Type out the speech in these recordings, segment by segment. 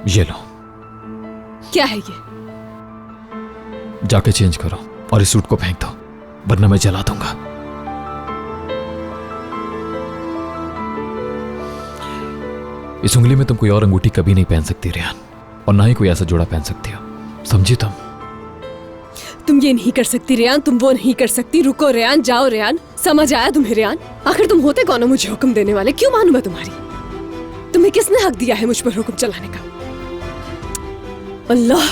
ये लो। क्या है ये? जाके चेंज करो और इस सूट को फेंक दो, वरना मैं जला दूंगा। इस उंगली में तुम कोई और अंगूठी कभी नहीं पहन सकती रेहान, और ना ही कोई ऐसा जोड़ा पहन सकती हो, समझी तुम ये नहीं कर सकती रेहान, तुम वो नहीं कर सकती। रुको रेहान, जाओ रेहान, समझ आया तुम्हें रेहान? आखिर तुम होते कौन हो मुझे हुक्म देने वाले? क्यों मानूं मैं तुम्हारी? तुम्हें किसने हक दिया है मुझ पर हुक्म चलाने का? अल्लाह,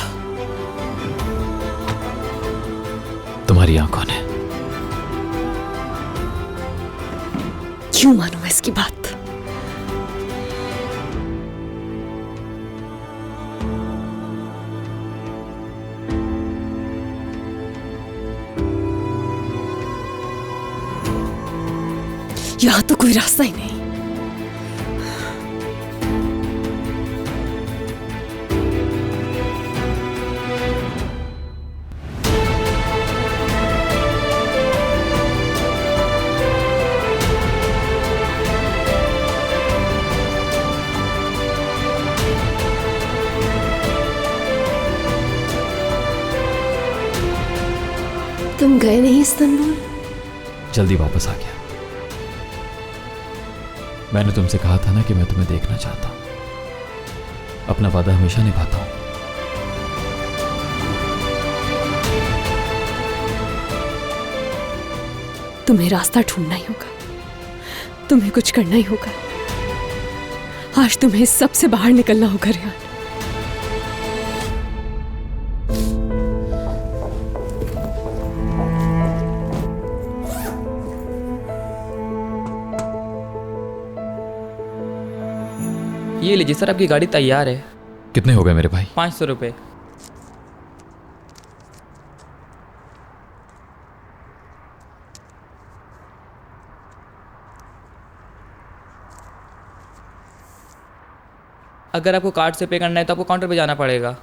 तुम्हारी आंखों ने। क्यों मानूं मैं इसकी बात? यहां तो कोई रास्ता ही नहीं। तुम गए नहीं इस्तांबुल? जल्दी वापस आ गया। मैंने तुमसे कहा था ना कि मैं तुम्हें देखना चाहता हूं। अपना वादा हमेशा निभाता हूं। तुम्हें रास्ता ढूंढना ही होगा, तुम्हें कुछ करना ही होगा। आज तुम्हें इस सब से बाहर निकलना होगा रेहान। ये लीजिए सर, आपकी गाड़ी तैयार है। कितने हो गए मेरे भाई? 500 रुपये। अगर आपको कार्ड से पे करना है तो आपको काउंटर पे जाना पड़ेगा,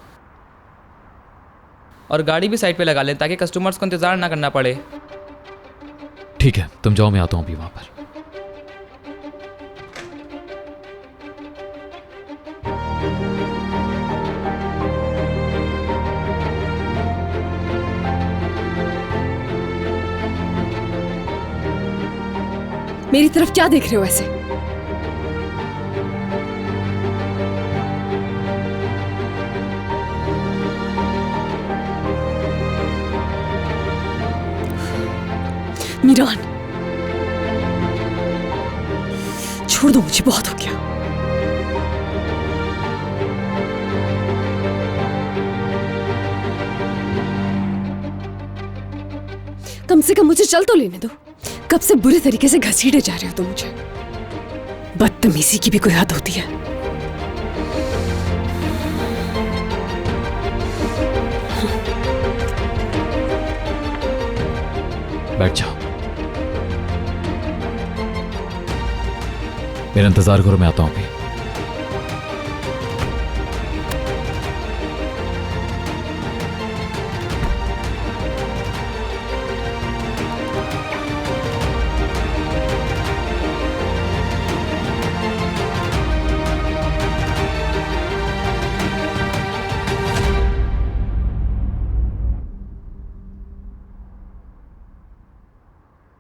और गाड़ी भी साइड पे लगा लें ताकि कस्टमर्स को इंतज़ार ना करना पड़े। ठीक है, तुम जाओ, मैं आता हूं अभी वहां पर। मेरी तरफ क्या देख रहे हो ऐसे? मीरान, छोड़ दो मुझे, बहुत हो गया। कम से कम मुझे चल तो लेने दो। कब से बुरे तरीके से घसीटे जा रहे हो तुम मुझे। बदतमीजी की भी कोई हद होती है। बैठ जाओ, मेरा इंतजार करो, मैं आता हूं अभी।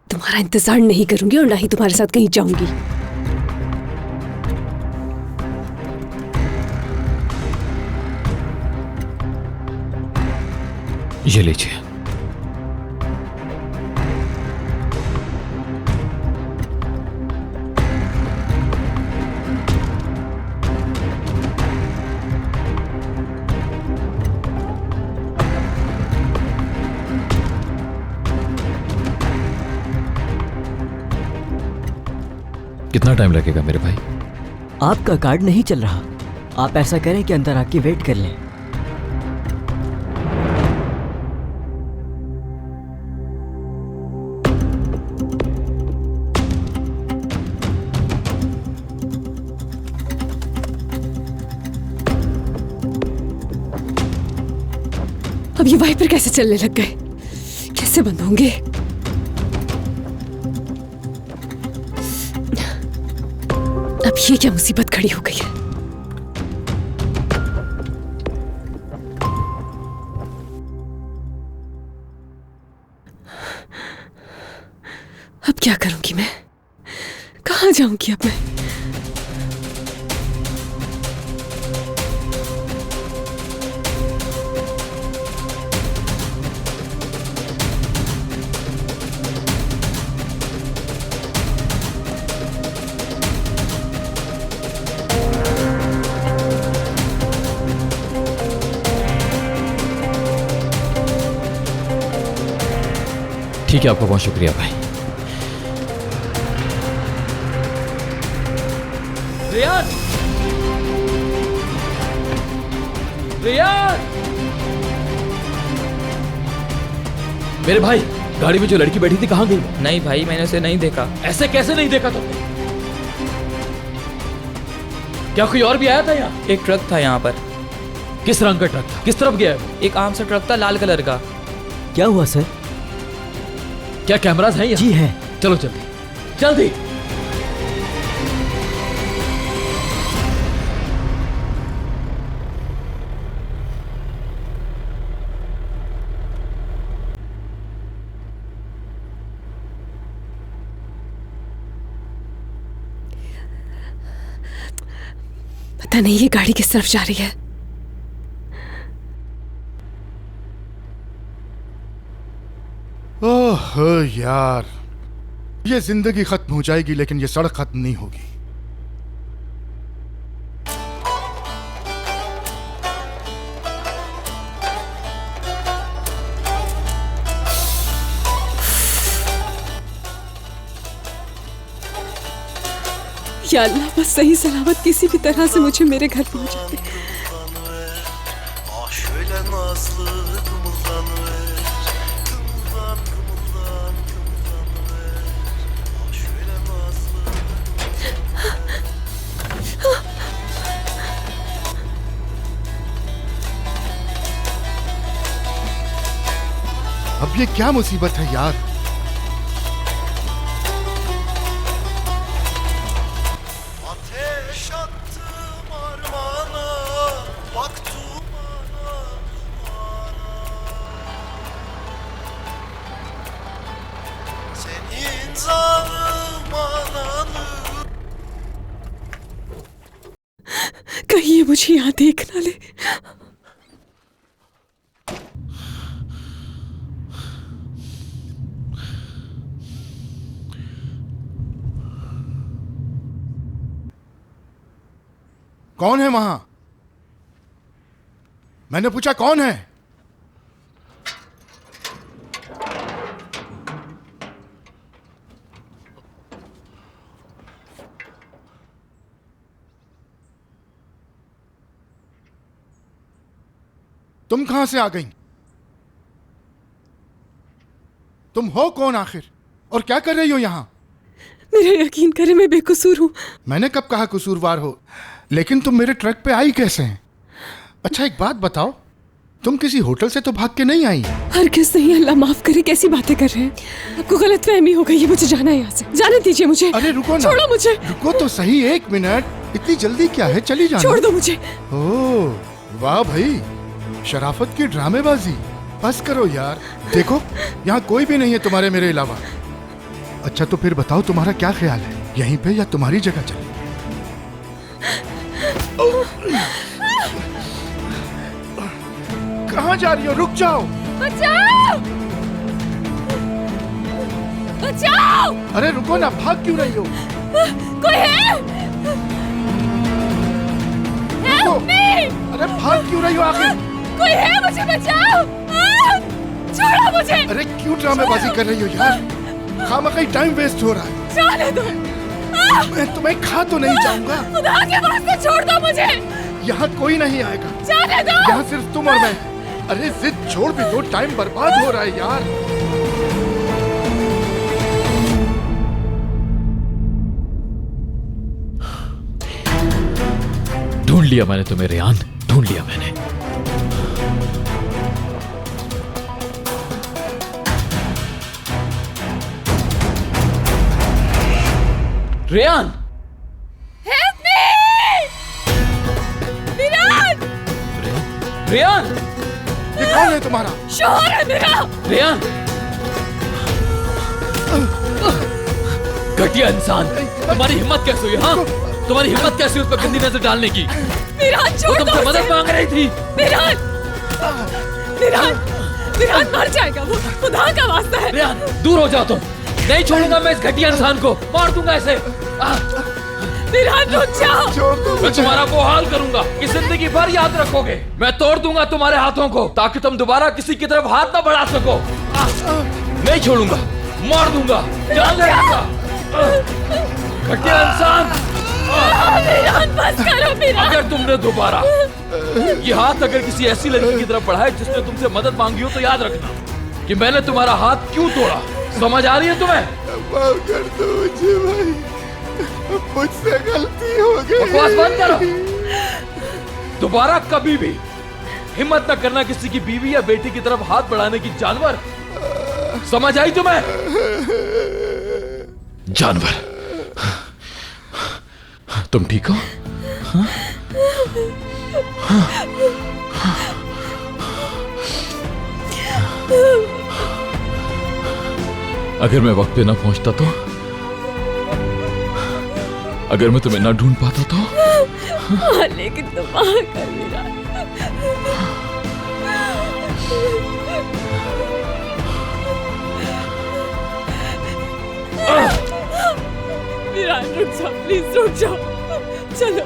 तुम्हारा इंतजार नहीं करूंगी और ना ही तुम्हारे साथ कहीं जाऊंगी। ये लीजिए। कितना टाइम लगेगा मेरे भाई? आपका कार्ड नहीं चल रहा। आप ऐसा करें कि अंदर आके वेट कर लें। अब ये वाइपर कैसे चलने लग गए? कैसे बंद होंगे? अब ये क्या मुसीबत खड़ी हो गई है? अब क्या करूंगी मैं? कहाँ जाऊंगी अब मैं? ठीक है, आपका बहुत शुक्रिया भाई। रेयान! रेयान! मेरे भाई, गाड़ी में जो लड़की बैठी थी कहाँ गई? नहीं भाई, मैंने उसे नहीं देखा। ऐसे कैसे नहीं देखा तुमने? क्या कोई और भी आया था यहाँ? एक ट्रक था यहाँ पर। किस रंग का ट्रक था? किस तरफ गया है वो? एक आम सा ट्रक था, लाल कलर का। क्या हुआ सर? क्या कैमरास हैं यहाँ? जी है। चलो जल्दी जल्दी। पता नहीं ये गाड़ी किस तरफ जा रही है। ओह यार, ये जिंदगी खत्म हो जाएगी लेकिन ये सड़क खत्म नहीं होगी। या अल्लाह, बस सही सलामत किसी भी तरह से मुझे मेरे घर पहुंचा दे। Şöyle nazlı kımıldanıver, kımıldan kımıldan kımıldanıver. Şöyle nazlı. अब ये क्या मुसीबत है यार। Ateş attım armana, baktım ana, senin zalim ananı. कहीं ये मुझे यहाँ देख ना ले। कौन है वहां? मैंने पूछा कौन है? तुम कहां से आ गई? तुम हो कौन आखिर और क्या कर रही हो यहां? मेरा यकीन करे, मैं बेकसूर हूँ। मैंने कब कहा कसूरवार हो, लेकिन तुम मेरे ट्रक पे आई कैसे हैं? अच्छा एक बात बताओ, तुम किसी होटल से तो भाग के नहीं आई? हरगिज़ नहीं, अल्लाह माफ करे, कैसी बातें कर रहे हैं। आपको गलतफहमी हो गई है, मुझे जाना है यहाँ से। जाने दीजिए मुझे। अरे रुको ना, छोड़ो मुझे। रुको तो सही, एक मिनट, इतनी जल्दी क्या है, चली जाना। छोड़ दो मुझे। ओह वाह भाई, शराफत की ड्रामेबाजी। बस करो यार, देखो यहाँ कोई भी नहीं है तुम्हारे मेरे अलावा। अच्छा तो फिर बताओ तुम्हारा क्या ख्याल है, यहीं पे या तुम्हारी जगह चले? कहाँ जा रही हो? रुक जाओ। बचाओ! बचाओ! अरे रुको ना, भाग क्यों रही हो? कोई है? रुको। अरे भाग क्यों रही हो आखिर? कोई है? मुझे बचाओ! छोड़ो मुझे! अरे क्यों ड्रामेबाजी कर रही हो यार? खामखा टाइम वेस्ट हो रहा है। जाने दो! मैं तुम्हें खा तो नहीं जाऊंगा। खुदा के वास्ते छोड़ दो मुझे! यहाँ कोई नहीं आएगा, जाने दो! यहाँ सिर्फ तुम और मैं। अरे जिद छोड़ भी दो, टाइम बर्बाद हो रहा है यार। ढूंढ लिया मैंने तुम्हें रेयान, ढूंढ लिया मैंने। रेयान! Help me! विरान! रेयान! ये कौन है तुम्हारा? शोहर है मेरा! रेयान! घटिया इंसान, तुम्हारी हिम्मत कैसे हुई? हाँ, तुम्हारी हिम्मत कैसे हुई उस पर गंदी नजर डालने की? विरान वो छोड़ दो तुमसे मदद उसे। मांग रही थी। विरान, विरान, विरान मर जाएगा वो, खुदा का वास्ता है। रेहान, दूर हो जाओ तुम। नहीं छोड़ूंगा मैं इस घटिया इंसान को, मार दूंगा इसे। विरान रुक जाओ। छोड़ दो मैं मुझे। तुम्हारा वो हाल करूंगा कि जिंदगी भर याद रखोगे। मैं तोड़ दूंगा तुम्हारे हाथों को ताकि तुम दोबारा किसी की तरफ हाथ ना बढ़ा सको। नहीं छोड़ूंगा, मार दूंगा, जान ले लूंगा। घटिया इंसान। विरान बस करो विरान। अगर तुमने दोबारा ये हाथ अगर किसी ऐसी लड़की की तरफ बढ़ाए जिसने तुमसे मदद मांगी हो तो याद रखना कि मैंने तुम्हारा हाथ क्यों तोड़ा। समझ आ रही है तुम्हें? माफ कर दो मुझे भाई, मुझसे गलती हो गई। बकवास बंद करो। दोबारा कभी भी हिम्मत न करना किसी की बीवी या बेटी की तरफ हाथ बढ़ाने की, जानवर। समझ आई तुम्हें? जानवर। तुम ठीक हो? अगर मैं वक्त पे ना पहुंचता तो, अगर मैं तुम्हें ना ढूंढ पाता तो, हाँ, लेकिन तुम आ कर विरान। विरान रुक जाओ, प्लीज रुक जाओ। चलो।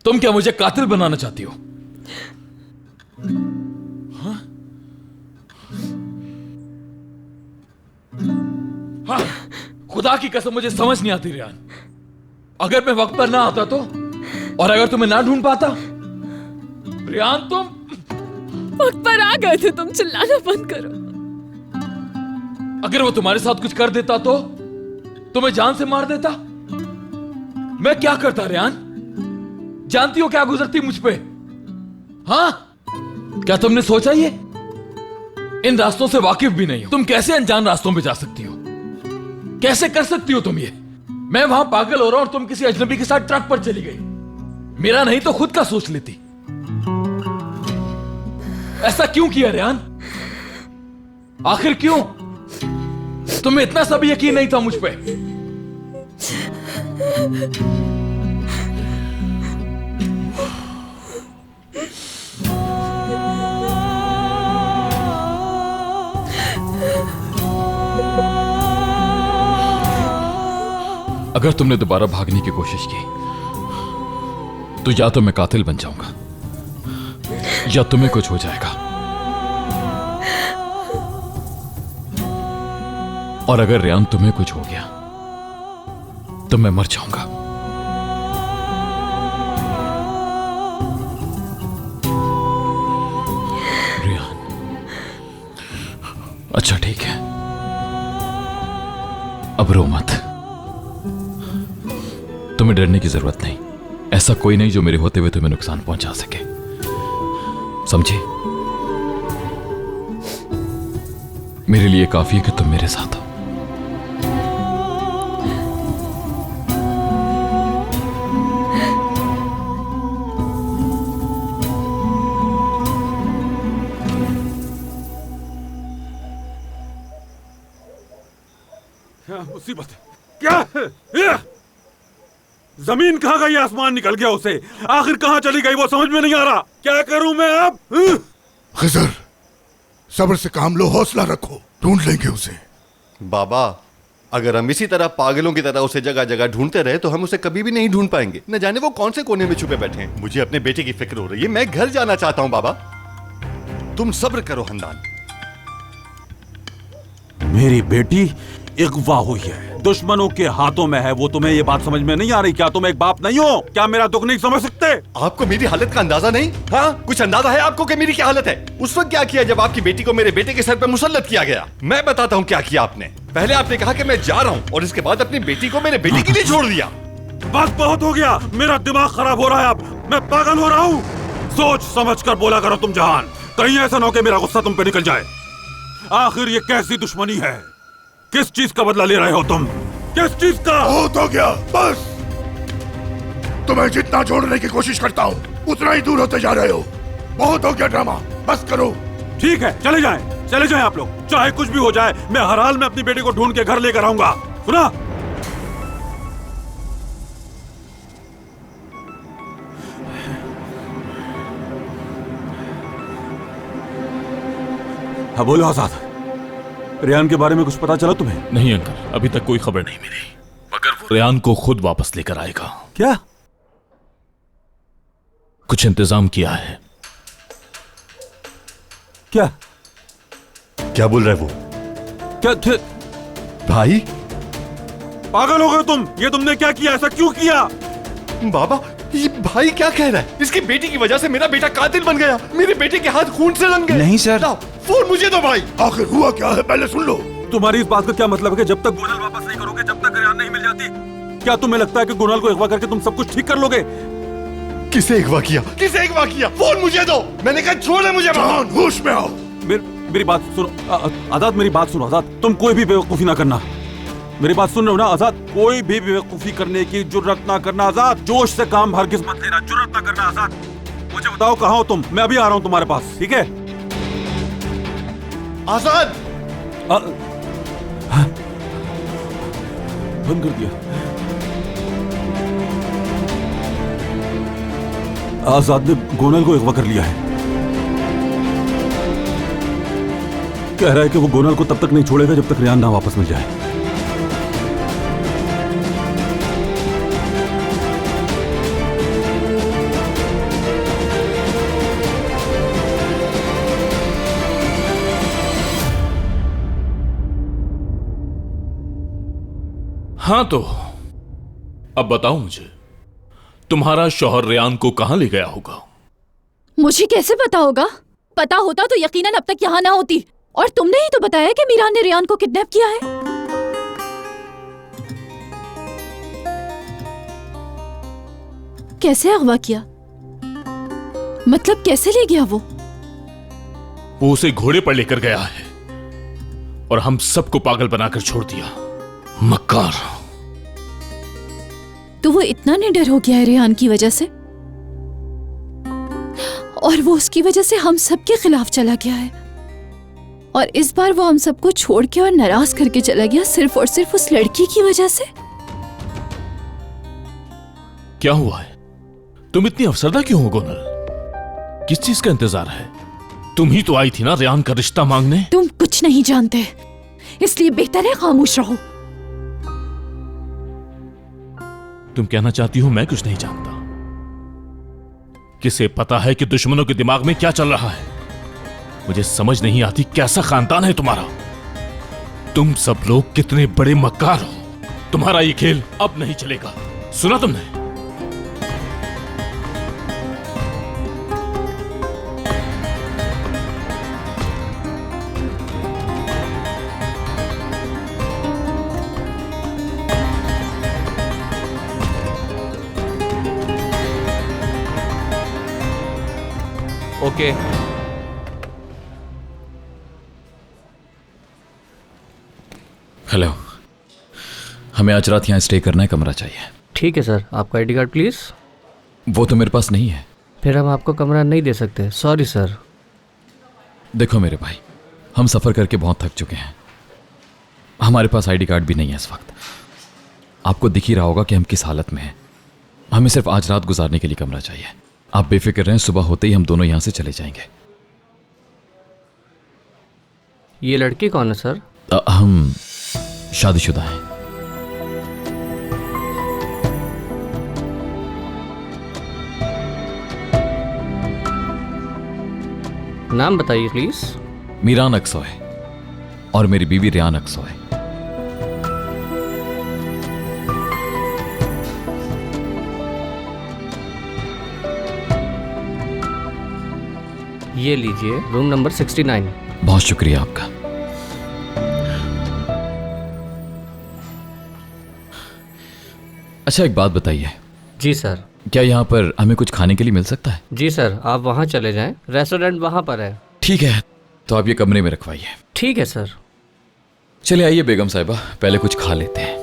तुम क्या मुझे कातिल बनाना चाहती हो? हाँ? हाँ, खुदा की कसम मुझे समझ नहीं आती रेहान। अगर मैं वक्त पर ना आता तो, और अगर तुम्हें ना ढूंढ पाता। रेहान तुम वक्त पर आ गए थे, तुम चिल्लाना बंद करो। अगर वो तुम्हारे साथ कुछ कर देता तो, तुम्हें जान से मार देता। मैं क्या करता रेहान? जानती हो क्या गुजरती मुझ पे? हाँ, क्या तुमने सोचा ये? इन रास्तों से वाकिफ भी नहीं हो तुम। कैसे अनजान रास्तों पे जा सकती हो? कैसे कर सकती हो तुम ये? मैं वहां पागल हो रहा हूं और तुम किसी अजनबी के साथ ट्रक पर चली गई। मेरा नहीं तो खुद का सोच लेती। ऐसा क्यों किया रेहान? आखिर क्यों? तुम्हें इतना सा भी यकीन नहीं था मुझ पे? अगर तुमने दोबारा भागने की कोशिश की तो या तो मैं कातिल बन जाऊंगा या तुम्हें कुछ हो जाएगा। और अगर रेहान तुम्हें कुछ हो गया तो मैं मर जाऊंगा। रेहान, अच्छा ठीक है, अब रो मत। तुम्हें डरने की जरूरत नहीं। ऐसा कोई नहीं जो मेरे होते हुए तुम्हें नुकसान पहुंचा सके, समझे? मेरे लिए काफी है कि तुम मेरे साथ हो। मुसीबत क्या है? जमीन कहाँ गई, आसमान निकल गया उसे। आखिर कहाँ चली गई वो समझ में नहीं आ रहा। क्या करूं मैं अब? खिजर, सब्र से काम लो, हौसला रखो, ढूंढ लेंगे उसे। बाबा, अगर हम इसी तरह पागलों की तरह उसे जगह जगह ढूंढते रहे तो हम उसे कभी भी नहीं ढूंढ पाएंगे। न जाने वो कौन से कोने में छुपे बैठे हैं। मुझे अपने बेटे की फिक्र हो रही है। मैं घर जाना चाहता हूं बाबा। तुम सब्र करो हंदान। मेरी बेटी अगवा हुई है, दुश्मनों के हाथों में है। वो तुम्हें ये बात समझ में नहीं आ रही? क्या तुम एक बाप नहीं हो? क्या मेरा दुख नहीं समझ सकते? आपको मेरी हालत का अंदाजा नहीं? हाँ, कुछ अंदाजा है आपको कि मेरी क्या हालत है? उस वक्त क्या किया जब आपकी बेटी को मेरे बेटे के सर पर मुसल्लत किया गया? मैं बताता हूँ क्या किया आपने। पहले आपने कहा कि मैं जा रहा हूँ और इसके बाद अपनी बेटी को मेरे बेटे के लिए छोड़ दिया। बस बहुत हो गया, मेरा दिमाग खराब हो रहा है अब, मैं पागल हो रहा हूँ। सोच समझ कर बोला करो तुम जहान, कहीं ऐसा ना हो कि मेरा गुस्सा तुम पे निकल जाए। आखिर ये कैसी दुश्मनी है? किस चीज का बदला ले रहे हो तुम? किस चीज का? बहुत हो गया, बस। तुम्हें जितना जोड़ने की कोशिश करता हूँ उतना ही दूर होते जा रहे हो। बहुत हो गया ड्रामा, बस करो। ठीक है, चले जाएं आप लोग, चाहे कुछ भी हो जाए, मैं हर हाल में अपनी बेटी को ढूंढ के घर लेकर आऊंगा। सुना? हाँ बोलो आजाद, रेयान के बारे में कुछ पता चला तुम्हें? नहीं अंकल, अभी तक कोई खबर नहीं मिली, मगर वो रेयान को खुद वापस लेकर आएगा। क्या? कुछ इंतजाम किया है। क्या क्या बोल रहे वो? क्या भाई पागल हो गए तुम? ये तुमने क्या किया? ऐसा क्यों किया? बाबा, ये भाई क्या कह रहा है? इसकी बेटी की वजह से मेरा बेटा कातिल बन गया, मेरे बेटे के हाथ खून से रंग गए। नहीं सर। लाओ, फोन मुझे दो भाई। आखिर हुआ क्या है पहले सुन लो। तुम्हारी इस बात का क्या मतलब है कि जब तक गोनल वापस नहीं करोगे, जब तक रेयान नहीं मिल जाती? क्या तुम्हें लगता है कि गोनल को अगवा करके तुम सब कुछ ठीक कर लोगे? किसे अगवा किया? किसे अगवा किया? फोन मुझे दो। मैंने कहा छोड़े मुझे। जहान, होश में आओ। मेरी बात सुनो आजाद, मेरी बात सुनो आजाद, तुम कोई भी बेवकूफी ना करना। मेरी बात सुन रहे हो ना आजाद? कोई भी बेवकूफी करने की जुर्रत ना करना आजाद। जोश से काम हरगिज़ मत लेना, जुर्रत ना करना आजाद। मुझे बताओ कहाँ हो तुम? मैं अभी आ रहा हूँ तुम्हारे पास, ठीक है? आजाद, बंद कर दिया। आजाद ने गोनल को अगवा कर लिया है। कह रहा है कि वो गोनल को तब तक नहीं छोड़ेगा जब तक रेयान ना वापस मिल जाए। हाँ तो अब बताओ मुझे, तुम्हारा शौहर रेयान को कहां ले गया होगा? मुझे कैसे पता होगा? पता होता तो यकीनन अब तक यहाँ ना होती। और तुमने ही तो बताया कि मीरान ने रेयान को किडनैप किया है। कैसे अगवा किया? मतलब कैसे ले गया वो उसे घोड़े पर लेकर गया है और हम सबको पागल बनाकर छोड़ दिया। मक्कार। तो वो इतना निडर हो गया है रेयान की वजह से, और वो उसकी वजह से हम सबके खिलाफ चला गया है। और इस बार वो हम सबको छोड़ के और नाराज करके चला गया सिर्फ और सिर्फ उस लड़की की वजह से। क्या हुआ है? तुम इतनी अफसरदा क्यों हो गोनल? किस चीज का इंतजार है? तुम ही तो आई थी ना रेयान का रिश्ता मांगने। तुम कुछ नहीं जानते, इसलिए बेहतर है खामोश रहो। तुम कहना चाहती हो मैं कुछ नहीं जानता? किसे पता है कि दुश्मनों के दिमाग में क्या चल रहा है? मुझे समझ नहीं आती कैसा खानदान है तुम्हारा। तुम सब लोग कितने बड़े मक्कार हो। तुम्हारा ये खेल अब नहीं चलेगा, सुना तुमने? ओके। हेलो, हमें आज रात यहाँ स्टे करना है, कमरा चाहिए। ठीक है सर, आपका आईडी कार्ड प्लीज़। वो तो मेरे पास नहीं है। फिर हम आपको कमरा नहीं दे सकते, सॉरी सर। देखो मेरे भाई, हम सफ़र करके बहुत थक चुके हैं, हमारे पास आईडी कार्ड भी नहीं है इस वक्त। आपको दिख ही रहा होगा कि हम किस हालत में हैं। हमें सिर्फ आज रात गुजारने के लिए कमरा चाहिए। आप बेफिक्र रहें, सुबह होते ही हम दोनों यहाँ से चले जाएंगे। ये लड़की कौन है सर? हम शादीशुदा हैं। नाम बताइए प्लीज। मीरान अक्सोय और मेरी बीवी रेयान अक्सोय। ये लीजिए, रूम नंबर 69। बहुत शुक्रिया आपका। अच्छा एक बात बताइए, जी सर। क्या यहाँ पर हमें कुछ खाने के लिए मिल सकता है? जी सर, आप वहाँ चले जाएं, रेस्टोरेंट वहाँ पर है। ठीक है, तो आप ये कमरे में रखवाइए। ठीक है सर। चलिए आइए बेगम साहिबा, पहले कुछ खा लेते हैं।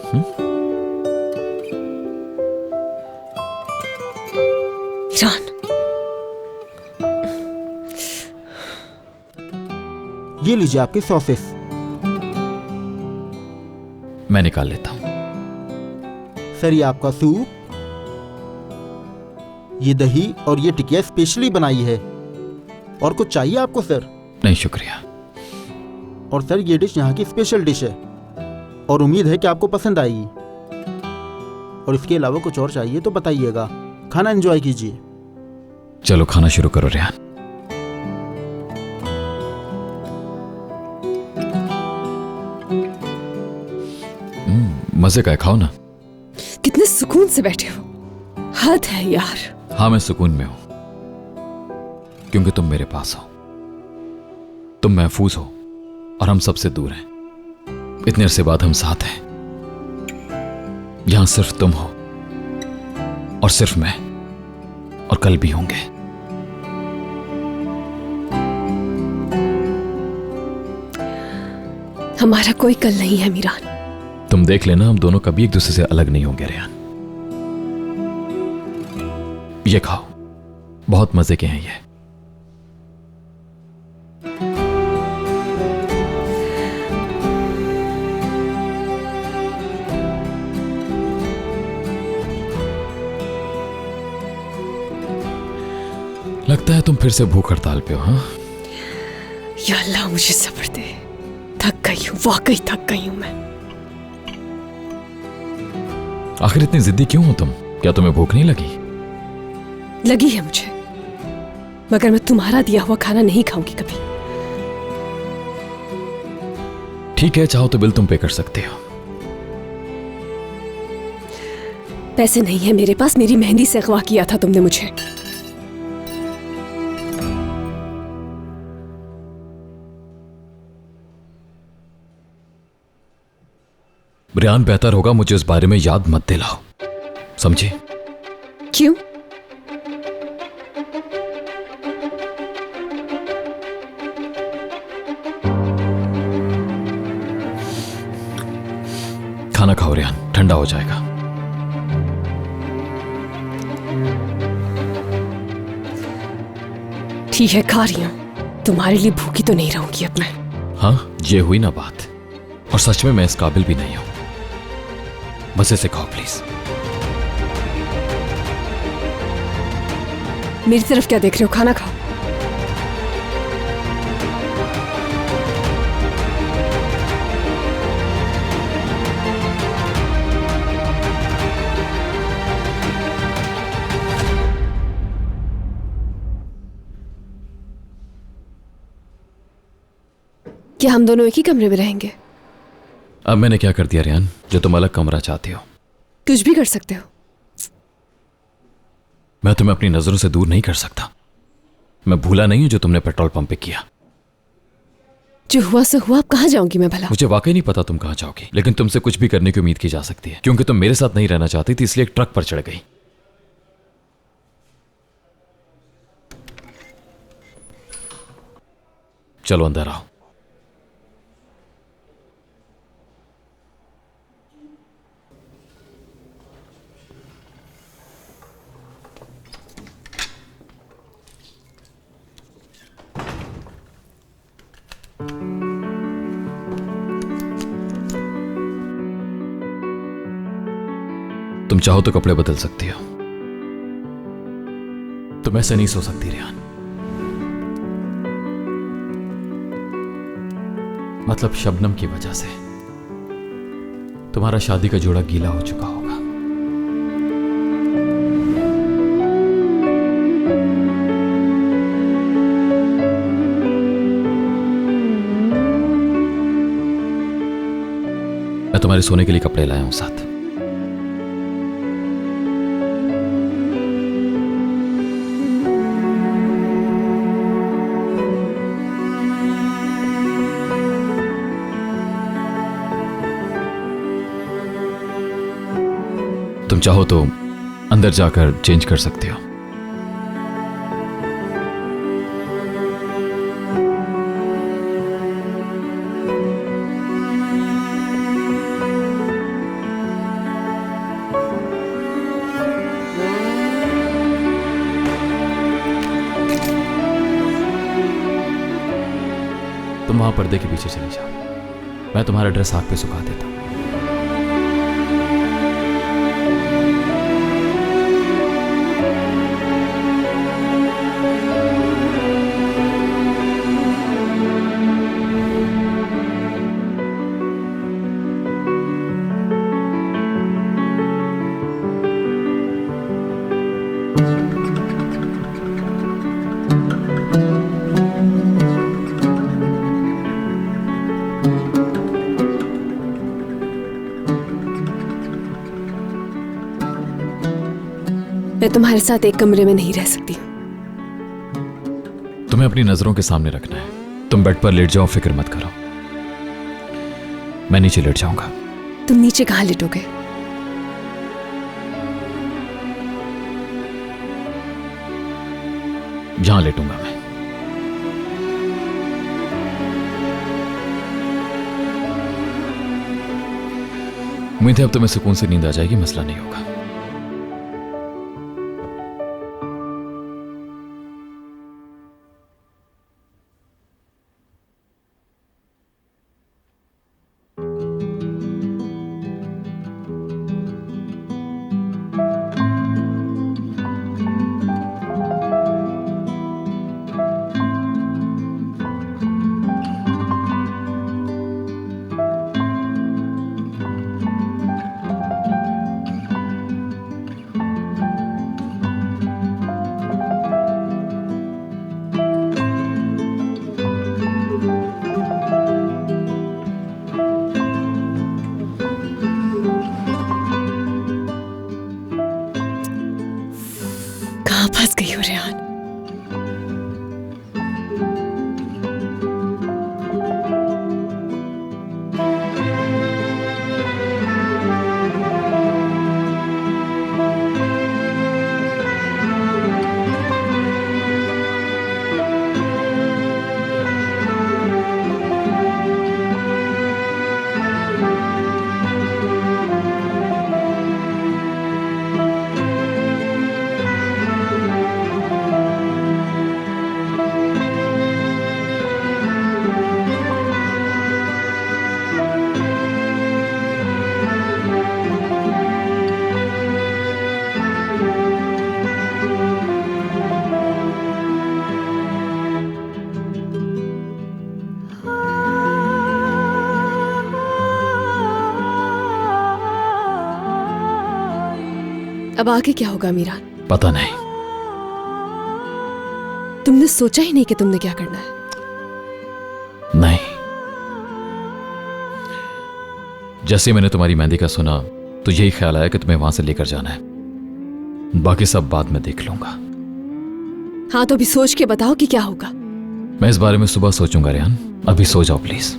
ईरान, ये लीजिए आपके सॉसेस। मैं निकाल लेता हूँ। सर ये आपका सूप, ये दही और ये टिकिया स्पेशली बनाई है। और कुछ चाहिए आपको सर? नहीं शुक्रिया। और सर ये डिश यहाँ की स्पेशल डिश है और उम्मीद है कि आपको पसंद आएगी। और इसके अलावा कुछ और चाहिए तो बताइएगा। खाना एंजॉय कीजिए। चलो खाना शुरू करो रेहान। मजे का है, खाओ ना। कितने सुकून से बैठे हो, हद है यार। हाँ मैं सुकून में हूं क्योंकि तुम मेरे पास हो, तुम महफूज हो और हम सबसे दूर हैं। इतने अरसे बाद हम साथ हैं। यहां सिर्फ तुम हो और सिर्फ मैं, और कल भी होंगे। हमारा कोई कल नहीं है मीरान। तुम देख लेना, हम दोनों कभी एक दूसरे से अलग नहीं होंगे रेहान। ये खाओ, बहुत मजे के हैं ये। लगता है तुम फिर से भूख हड़ताल पे हो। हाँ या अल्लाह मुझे सब्र दे, थक गई हूं, वाकई थक गई हूं मैं। आखिर इतनी जिद्दी क्यों हो तुम? क्या तुम्हें भूख नहीं लगी? लगी है मुझे, मगर मैं तुम्हारा दिया हुआ खाना नहीं खाऊंगी कभी। ठीक है, चाहो तो बिल तुम पे कर सकते हो। पैसे नहीं है मेरे पास, मेरी मेहंदी से अगवा किया था तुमने मुझे। रेहान बेहतर होगा मुझे इस बारे में याद मत दिलाओ, समझे? क्यों? खाना खाओ रेहान, ठंडा हो जाएगा। ठीक है, खा रही हूं। तुम्हारे लिए भूखी तो नहीं रहूंगी अब मैं। हाँ ये हुई ना बात, और सच में मैं इस काबिल भी नहीं हूं। बस इसे खाओ प्लीज। मेरी तरफ क्या देख रहे हो? खाना खाओ। क्या हम दोनों एक ही कमरे में रहेंगे? अब मैंने क्या कर दिया रेहान जो तुम अलग कमरा चाहती हो? कुछ भी कर सकते हो। मैं तुम्हें अपनी नजरों से दूर नहीं कर सकता। मैं भूला नहीं हूं जो तुमने पेट्रोल पंप पे किया। जो हुआ सो हुआ, अब कहां जाऊंगी मैं भला? मुझे वाकई नहीं पता तुम कहां जाओगी, लेकिन तुमसे कुछ भी करने की उम्मीद की जा सकती है, क्योंकि तुम मेरे साथ नहीं रहना चाहती थी, इसलिए एक ट्रक पर चढ़ गई। चलो अंदर आओ। तुम चाहो तो कपड़े बदल सकती हो। तुम ऐसे नहीं सो सकती रेहान। मतलब शबनम की वजह से तुम्हारा शादी का जोड़ा गीला हो चुका होगा। मैं तुम्हारे सोने के लिए कपड़े लाया हूं साथ। तुम चाहो तो अंदर जाकर चेंज कर सकते हो। तुम वहां पर्दे के पीछे चली जाओ, मैं तुम्हारा ड्रेस आग पे सुखा देता हूं। मैं तुम्हारे साथ एक कमरे में नहीं रह सकती हूँ। तुम्हें अपनी नजरों के सामने रखना है। तुम बेड पर लेट जाओ, फिक्र मत करो, मैं नीचे लेट जाऊंगा। तुम नीचे कहाँ लेटोगे? यहां लेटूंगा मैं। उम्मीद है अब तुम्हें सुकून से नींद आ जाएगी, मसला नहीं होगा। कहाँ फंस गई हो रेहान? अब आगे क्या होगा मीरान? पता नहीं। तुमने सोचा ही नहीं कि तुमने क्या करना है? नहीं, जैसे मैंने तुम्हारी मेहंदी का सुना तो यही ख्याल आया कि तुम्हें वहां से लेकर जाना है। बाकी सब बाद में देख लूंगा। हाँ तो अभी सोच के बताओ कि क्या होगा। मैं इस बारे में सुबह सोचूंगा रेहान, अभी सो जाओ प्लीज।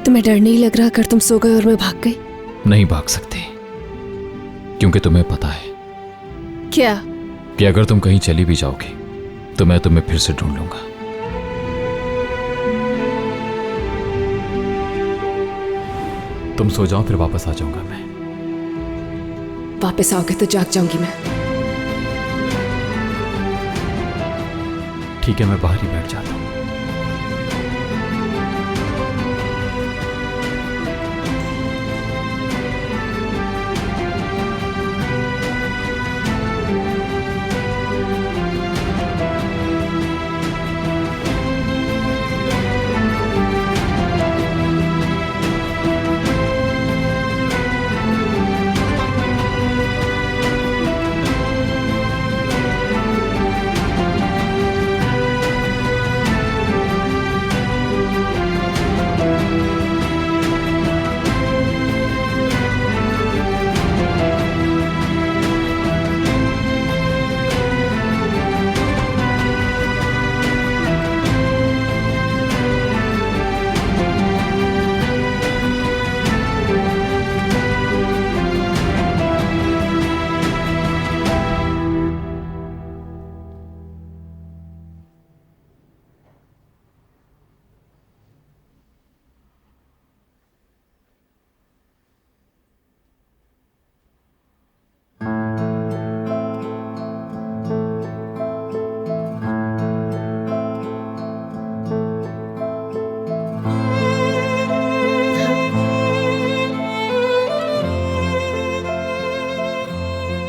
तुम्हें डर नहीं लग रहा अगर तुम सो गए और मैं भाग गई? नहीं भाग सकती, क्योंकि तुम्हें पता है क्या? कि अगर तुम कहीं चली भी जाओगी तो मैं तुम्हें फिर से ढूंढ लूंगा। तुम सो जाओ, फिर वापस आ जाऊंगा मैं। वापस आओगे तो जाग जाऊंगी मैं। ठीक है, मैं बाहर ही बैठ जाता हूं।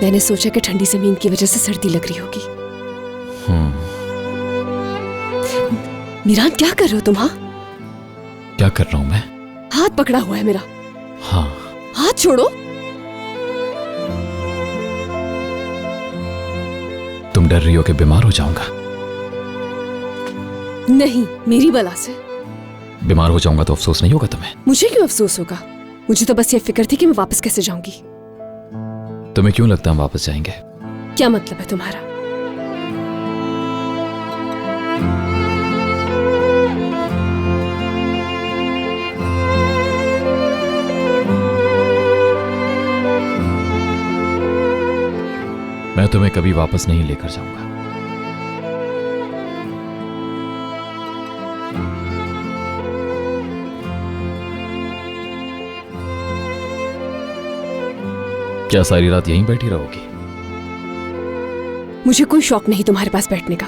मैंने सोचा कि ठंडी जमीन की वजह से सर्दी लग रही होगी। मीरान, क्या कर रहे हो तुम? हाँ, क्या कर रहा हूं मैं? हाथ पकड़ा हुआ है मेरा। हाँ। हाथ छोड़ो। तुम डर रही हो कि बीमार हो जाऊंगा? नहीं, मेरी बला से। बीमार हो जाऊंगा तो अफसोस नहीं होगा तुम्हें? मुझे क्यों अफसोस होगा? मुझे तो बस ये फिक्र थी कि मैं वापस कैसे जाऊंगी। तुम्हें क्यों लगता है हम वापस जाएंगे? क्या मतलब है तुम्हारा? मैं तुम्हें कभी वापस नहीं लेकर जाऊंगा। क्या सारी रात यहीं बैठी रहोगी? मुझे कोई शौक नहीं तुम्हारे पास बैठने का।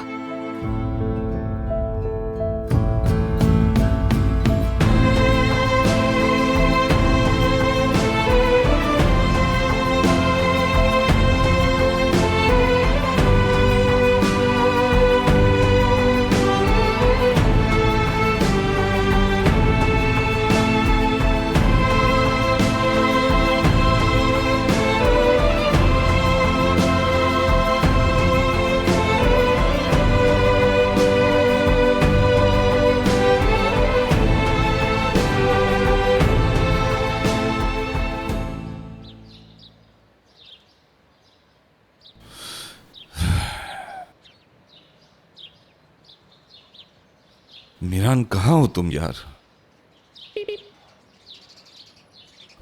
मीरान, कहाँ हो तुम यार?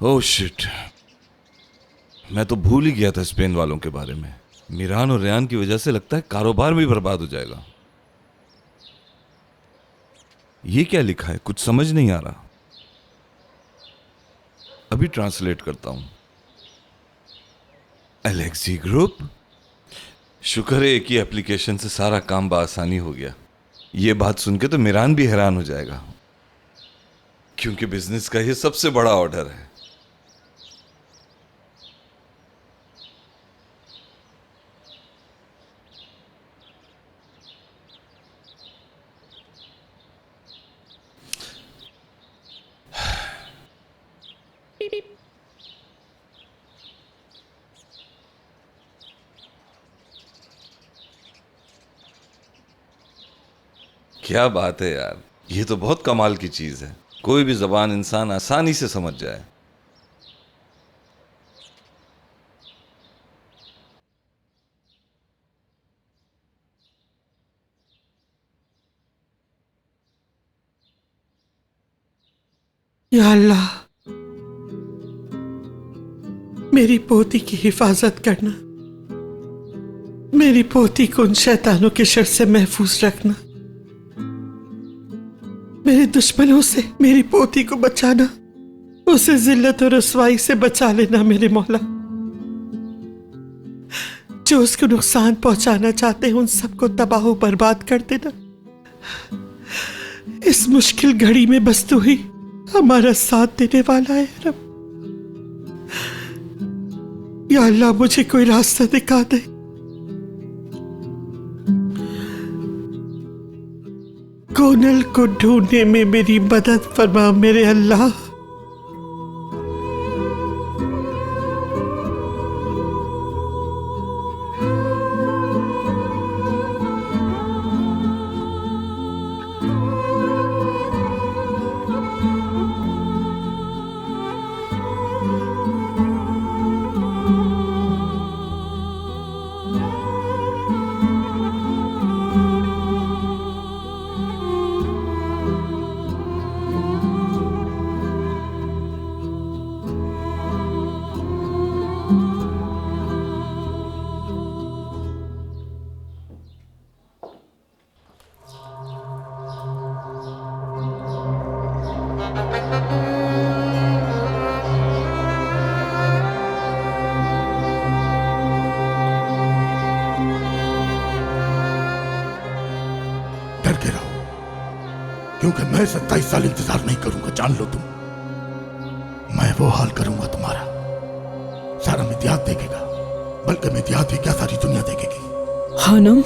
ओह शिट, मैं तो भूल ही गया था स्पेन वालों के बारे में। मीरान और रेयान की वजह से लगता है कारोबार भी बर्बाद हो जाएगा। ये क्या लिखा है, कुछ समझ नहीं आ रहा। अभी ट्रांसलेट करता हूं। एलेक्सी ग्रुप, शुक्र है एक ही एप्लीकेशन से सारा काम बआसानी हो गया। ये बात सुन के तो मीरान भी हैरान हो जाएगा, क्योंकि बिजनेस का ये सबसे बड़ा ऑर्डर है। क्या बात है यार, ये तो बहुत कमाल की चीज है। कोई भी जबान इंसान आसानी से समझ जाए। या अल्लाह, मेरी पोती की हिफाजत करना, मेरी पोती को उन शैतानों के शर से महफूज रखना, मेरे दुश्मनों से मेरी पोती को बचाना, उसे जिल्लत और रसवाई से बचा लेना मेरे मौला। जो उसको नुकसान पहुंचाना चाहते हैं उन सबको तबाह और बर्बाद कर देना। इस मुश्किल घड़ी में बस तू ही हमारा साथ देने वाला है रब। या अल्लाह, मुझे कोई रास्ता दिखा दे। कोनल को ढूंढने में मेरी मदद फरमा मेरे अल्लाह। क्योंकि मैं 27 साल इंतजार नहीं करूंगा, जान लो तुम। मैं वो हाल करूंगा तुम्हारा, सारा मित्याग देखेगा। बल्कि मेरी याद ही क्या सारी दुनिया देखेगी। खानम,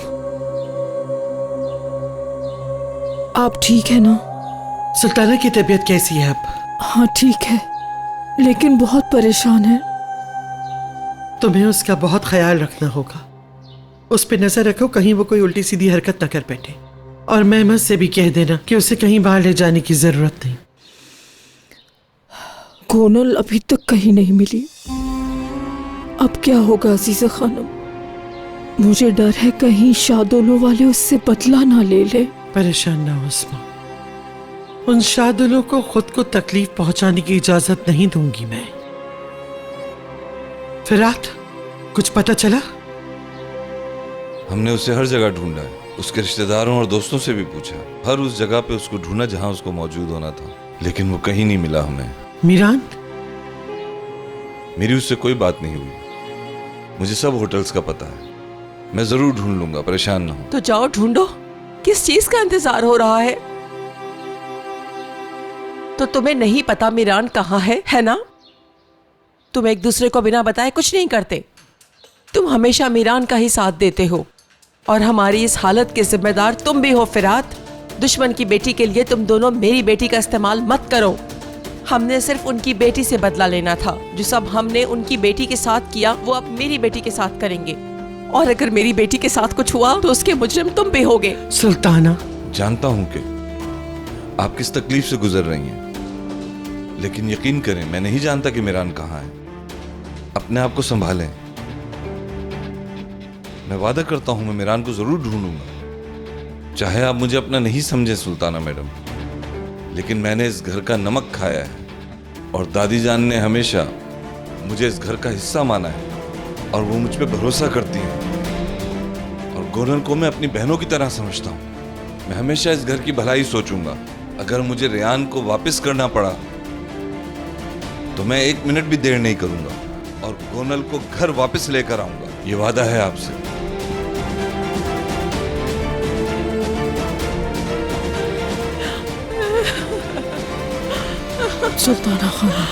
आप ठीक है ना? सुल्ताना की तबीयत कैसी है अब? हाँ ठीक है, लेकिन बहुत परेशान है। तुम्हें उसका बहुत ख्याल रखना होगा। उस पे नजर रखो, कहीं वो कोई उल्टी सीधी हरकत न कर बैठे। और मेहमद से भी कह देना कि उसे कहीं बाहर ले जाने की जरूरत नहीं। कोनल अभी तक कहीं नहीं मिली। अब क्या होगा अजीजा खानम? मुझे डर है कहीं शादोलो वाले उससे बदला ना ले ले। परेशान ना हो उस्मा, उन शादुलों को खुद को तकलीफ पहुंचाने की इजाजत नहीं दूंगी मैं। फिरात, कुछ पता चला? हमने उसे हर जगह ढूंढा है, उसके रिश्तेदारों और दोस्तों से भी पूछा, हर उस जगह पे उसको ढूंढा जहां उसको मौजूद होना था, लेकिन वो कहीं नहीं मिला हमें। मीरान? मेरी उससे कोई बात नहीं हुई, मुझे सब होटल्स का पता है, मैं जरूर ढूंढ लूंगा, परेशान ना हो। तो जाओ ढूंढो, किस चीज का इंतजार हो रहा है? तो तुम्हें नहीं पता मीरान कहाँ है ना? तुम एक दूसरे को बिना बताए कुछ नहीं करते। तुम हमेशा मीरान का ही साथ देते हो और हमारी इस हालत के जिम्मेदार तुम भी हो फिरात। दुश्मन की बेटी के लिए तुम दोनों मेरी बेटी का इस्तेमाल मत करो। हमने सिर्फ उनकी बेटी से बदला लेना था। जो सब हमने उनकी बेटी के साथ किया वो अब मेरी बेटी के साथ करेंगे, और अगर मेरी बेटी के साथ कुछ हुआ तो उसके मुजरिम तुम भी होगे। सुल्ताना, जानता हूं कि आप किस तकलीफ से गुजर रही हैं, लेकिन यकीन करें मैं नहीं जानता कि मीरान कहाँ है। अपने आप को संभालें। मैं वादा करता हूं मैं मीरान को जरूर ढूंढूंगा, चाहे आप मुझे अपना नहीं समझे सुल्ताना मैडम, लेकिन मैंने इस घर का नमक खाया है और दादी जान ने हमेशा मुझे इस घर का हिस्सा माना है और वो मुझ पे भरोसा करती हैं। और गोनल को मैं अपनी बहनों की तरह समझता हूं। मैं हमेशा इस घर की भलाई सोचूंगा। अगर मुझे रेयान को वापस करना पड़ा तो मैं 1 मिनट भी देर नहीं करूंगा और गोनल को घर वापस लेकर आऊंगा, ये वादा है आपसे। सुल्ताना खानम,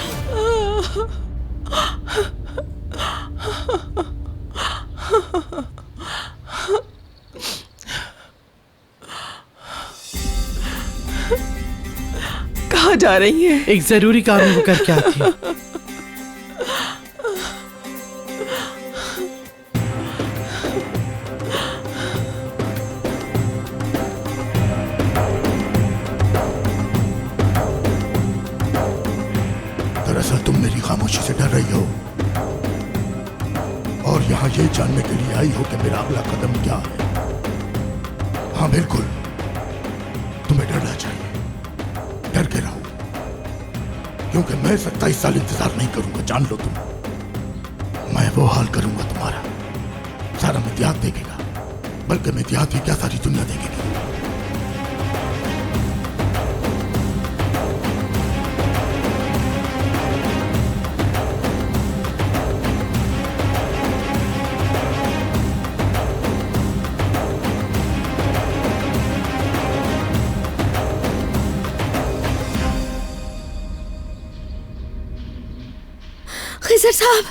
कहाँ जा रही है? एक जरूरी काम वो करके आती है। दरअसल तुम मेरी खामोशी से डर रही हो और यहाँ ये जानने के लिए आई हो कि मेरा अगला कदम क्या है। हाँ बिल्कुल, तुम्हें डरना चाहिए, डर के रहो, क्योंकि मैं 27 साल इंतजार नहीं करूंगा। जान लो तुम, मैं वो हाल करूंगा तुम्हारा, सारा मितियात देखेगा, बल्कि मितियात ही क्या सारी दुनिया देखेगी। खिजर साहब,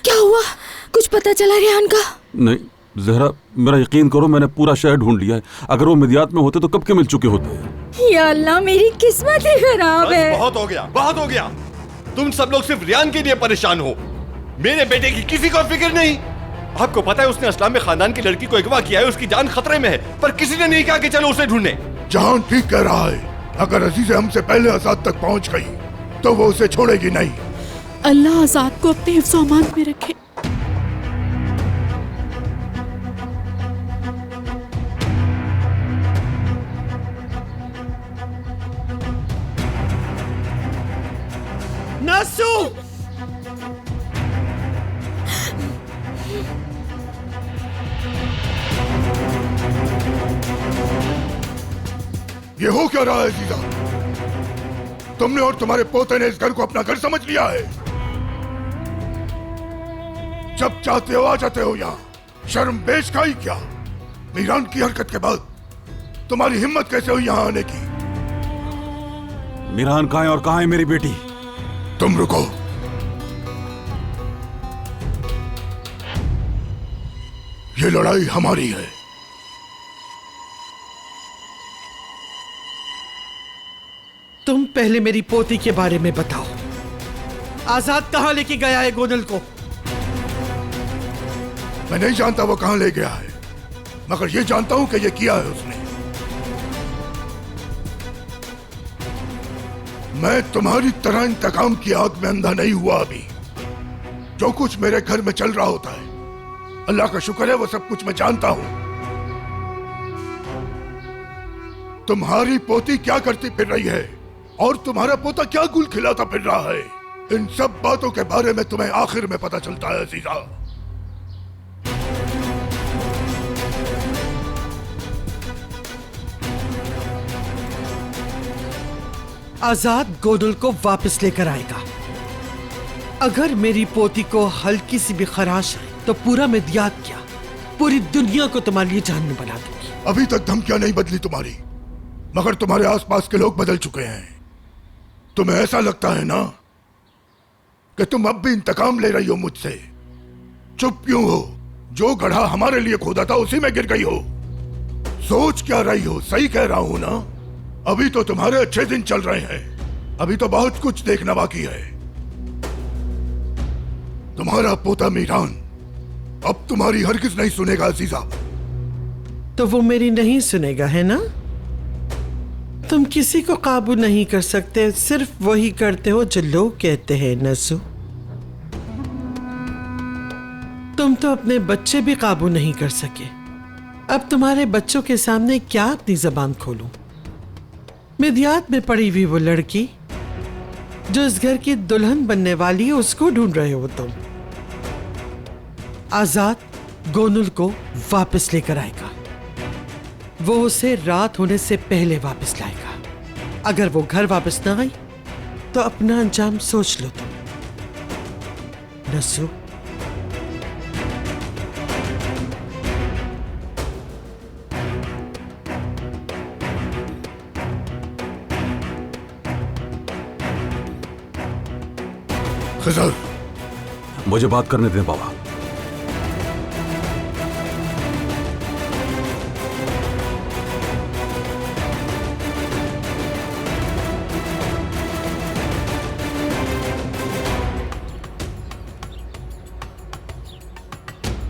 क्या हुआ? कुछ पता चला रेहान का? नहीं जहरा, मेरा यकीन करो, मैंने पूरा शहर ढूंढ लिया है। अगर वो मिदियात में होते तो कब के मिल चुके होते। या अल्लाह, मेरी किस्मत ही खराब है। बहुत हो गया, बहुत हो गया। तुम सब लोग सिर्फ रेयान के लिए परेशान हो, मेरे बेटे की किसी को फिक्र नहीं। आपको पता है उसने अस्लाम में खानदान की लड़की को अगवा किया है, उसकी जान खतरे में है, पर किसी ने नहीं कहा कि चलो उसे ढूंढने। जहान ठीक कह रहा है, अगर अजीज़े हमसे पहले आजाद तक पहुंच गई तो वो उसे छोड़ेगी नहीं। अल्लाह आजाद को अपने हिफ्ज़ व अमान में रखे। नासू, ये हो क्या रहा है अजीजा? तुमने और तुम्हारे पोते ने इस घर को अपना घर समझ लिया है। जब चाहते हो आ जाते हो यहाँ। शर्म बेश खाई क्या? मीरान की हरकत के बाद तुम्हारी हिम्मत कैसे हुई यहाँ आने की? मीरान कहाँ है और कहाँ है मेरी बेटी? तुम रुको। ये लड़ाई हमारी है। तुम पहले मेरी पोती के बारे में बताओ। आजाद कहां लेके गया है गोनल को? मैं नहीं जानता वो कहां ले गया है, मगर ये जानता हूं कि ये किया है उसने। मैं तुम्हारी तरह इंतकाम की आग में अंधा नहीं हुआ अभी। जो कुछ मेरे घर में चल रहा होता है, अल्लाह का शुक्र है वो सब कुछ मैं जानता हूं। तुम्हारी पोती क्या करती फिर रही है और तुम्हारा पोता क्या गुल खिलाता फिर रहा है, इन सब बातों के बारे में तुम्हें आखिर में पता चलता है अजीजा। आजाद गोनल को वापस लेकर आएगा। अगर मेरी पोती को हल्की सी भी खराश है तो पूरा मिद्यात क्या, पूरी दुनिया को तुम्हारे लिए जहन्नुम बना दूंगी। अभी तक धमकियां नहीं बदली तुम्हारी, मगर तुम्हारे आसपास के लोग बदल चुके हैं। तुम्हें ऐसा लगता है ना कि तुम अब भी इंतकाम ले रही हो मुझसे। चुप क्यों हो? जो गड्ढा हमारे लिए खोदा था उसी में गिर गई हो। सोच क्या रही हो? सही कह रहा हूं ना? अभी तो तुम्हारे अच्छे दिन चल रहे हैं, अभी तो बहुत कुछ देखना बाकी है। तुम्हारा पोता मीरान अब तुम्हारी हरगिज नहीं सुनेगा अजीजा। तो वो मेरी नहीं सुनेगा, है ना? तुम किसी को काबू नहीं कर सकते, सिर्फ वही करते हो जो लोग कहते हैं नसू। तुम तो अपने बच्चे भी काबू नहीं कर सके। अब तुम्हारे बच्चों के सामने क्या अपनी जबान खोलूं? मिद्यात में पड़ी हुई वो लड़की जो इस घर की दुल्हन बनने वाली है, उसको ढूंढ रहे हो तुम। आजाद गोनुल को वापस लेकर आएगा। वो उसे रात होने से पहले वापस लाएगा। अगर वो घर वापस ना आई तो अपना अंजाम सोच लो तुम। नसू, खजर, मुझे बात करने दें बाबा।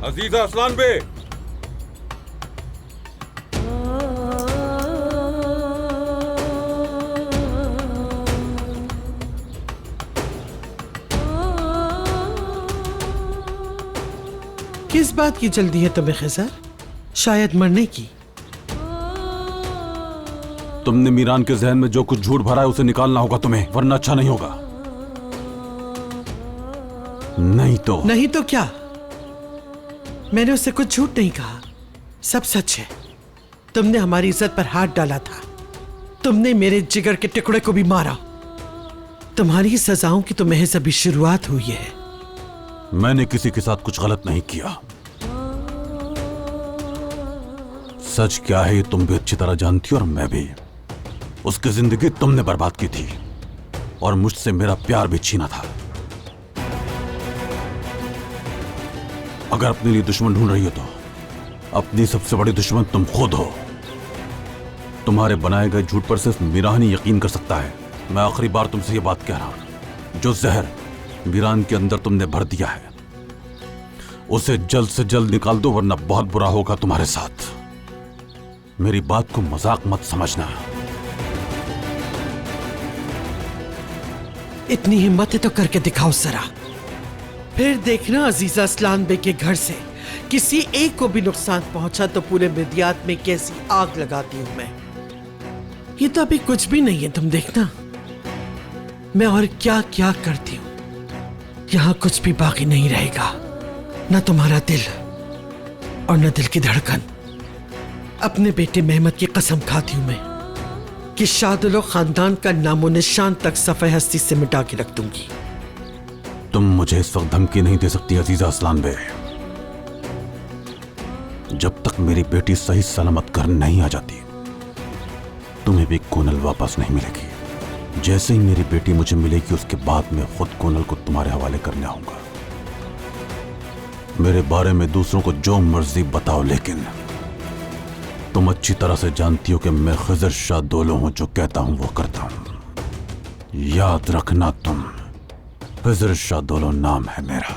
अजीजा असलान बे, किस बात की जल्दी है तुम्हें खजर? शायद मरने की। तुमने मीरान के जहन में जो कुछ झूठ भरा है उसे निकालना होगा तुम्हें, वरना अच्छा नहीं होगा। नहीं तो क्या? मैंने उससे कुछ झूठ नहीं कहा, सब सच है। तुमने हमारी इज्जत पर हाथ डाला था, तुमने मेरे जिगर के टुकड़े को भी मारा। तुम्हारी सजाओं की तो महज अभी शुरुआत हुई है। मैंने किसी के साथ कुछ गलत नहीं किया। सच क्या है ये तुम भी अच्छी तरह जानती हो और मैं भी। उसकी जिंदगी तुमने बर्बाद की थी और मुझसे मेरा प्यार भी छीना था। अगर अपने लिए दुश्मन ढूंढ रही हो तो अपनी सबसे बड़ी दुश्मन तुम खुद हो। तुम्हारे बनाए गए झूठ पर सिर्फ मीरान ही यकीन कर सकता है। मैं आखिरी बार तुमसे ये बात कह रहा हूं, जो जहर मीरान के अंदर तुमने भर दिया है उसे जल्द से जल्द निकाल दो, वरना बहुत बुरा होगा तुम्हारे साथ। मेरी बात को मजाक मत समझना। इतनी हिम्मत है तो करके दिखाओ जरा, फिर देखना अजीजा असलान बे के घर से किसी एक को भी नुकसान पहुंचा तो पूरे मिद्यात में कैसी आग लगाती हूं मैं। ये तो अभी कुछ भी नहीं है, तुम देखना मैं और क्या क्या करती हूं। यहां कुछ भी बाकी नहीं रहेगा, न तुम्हारा दिल और न दिल की धड़कन। अपने बेटे मेहमद की कसम खाती हूं मैं कि शादुलो खानदान का नामो निशान तक सफ़े हस्ती से मिटा के रख दूंगी। तुम मुझे इस वक्त धमकी नहीं दे सकती अजीजा असलान बे। जब तक मेरी बेटी सही सलामत घर नहीं आ जाती तुम्हें भी कोनल वापस नहीं मिलेगी। जैसे ही मेरी बेटी मुझे मिलेगी उसके बाद मैं खुद कोनल को तुम्हारे हवाले करने आऊंगा। मेरे बारे में दूसरों को जो मर्जी बताओ, लेकिन तुम अच्छी तरह से जानती हो कि मैं खिजर शाह दोलो हूं। जो कहता हूं वो करता हूं। याद रखना, तुम खिजर शाह दोलो नाम है मेरा।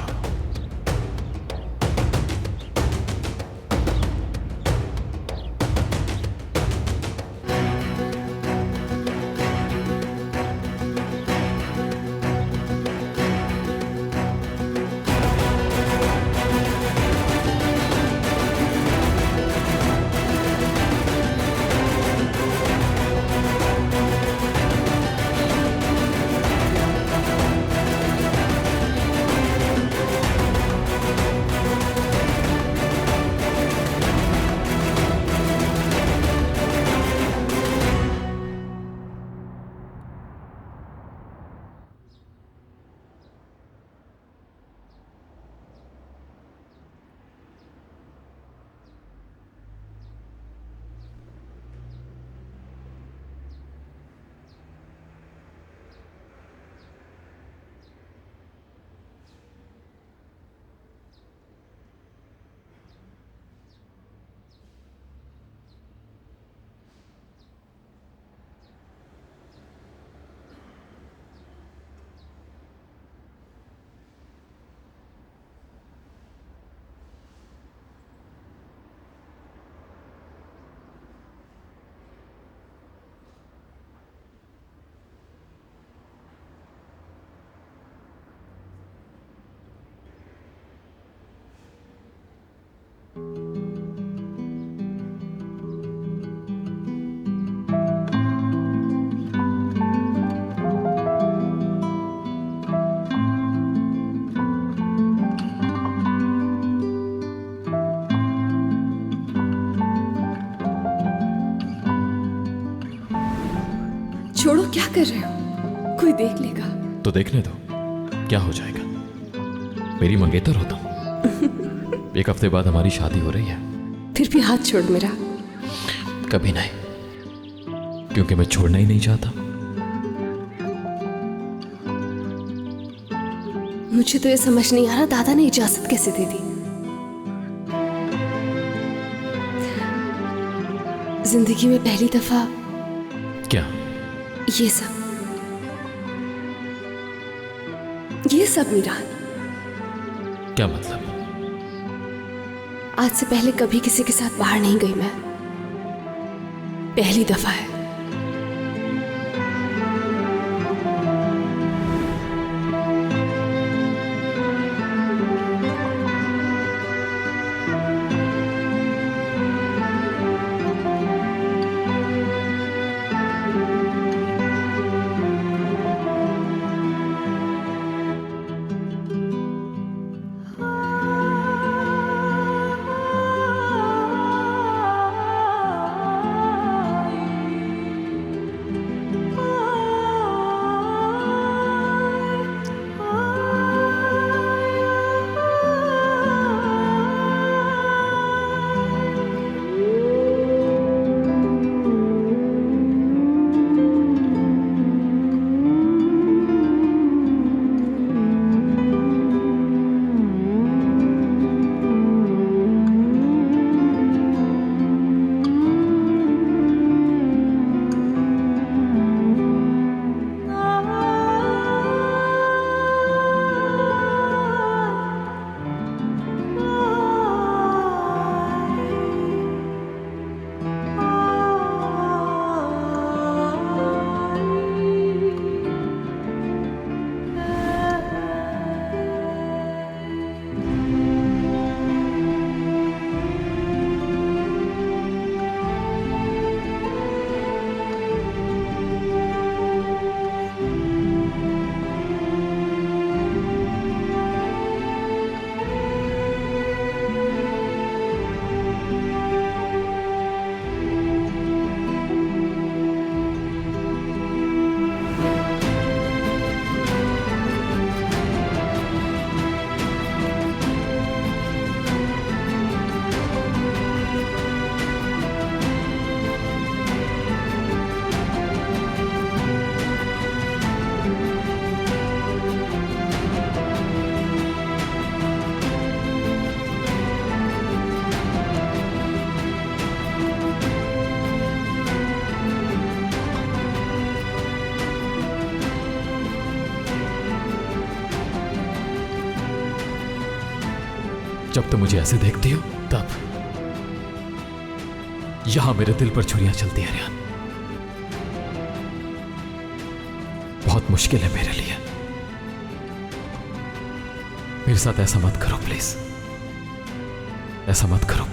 छोड़ो, क्या कर रहे हो? कोई देख लेगा तो देखने दो, क्या हो जाएगा। मेरी मंगेतर हो तुम। एक हफ्ते बाद हमारी शादी हो रही है। फिर भी हाथ छोड़ मेरा। कभी नहीं, क्योंकि मैं छोड़ना ही नहीं चाहता। मुझे तो ये समझ नहीं आ रहा, दादा ने इजाजत कैसे दे दी? जिंदगी में पहली दफा क्या? ये सब मीरान। क्या मतलब? आज से पहले कभी किसी के साथ बाहर नहीं गई मैं। पहली दफा है। जब तुम मुझे ऐसे देखती हो तब यहां मेरे दिल पर छुरियां चलती है रेहान। बहुत मुश्किल है मेरे लिए। मेरे साथ ऐसा मत करो प्लीज, ऐसा मत करो।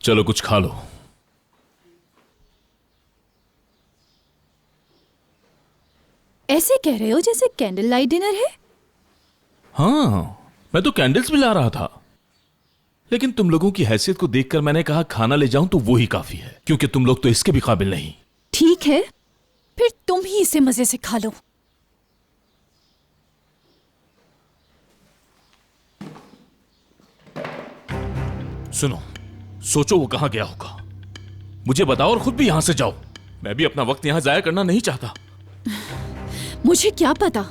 चलो कुछ खा लो। ऐसे कह रहे हो जैसे कैंडल लाइट डिनर है। हाँ, मैं तो कैंडल्स भी ला रहा था, लेकिन तुम लोगों की हैसियत को देखकर मैंने कहा खाना ले जाऊं तो वो ही काफी है, क्योंकि तुम लोग तो इसके भी काबिल नहीं। ठीक है, फिर तुम ही इसे मजे से खा लो। सुनो, सोचो वो कहां गया होगा, मुझे बताओ और खुद भी यहां से जाओ। मैं भी अपना वक्त यहां जाया करना नहीं चाहता। मुझे क्या पता,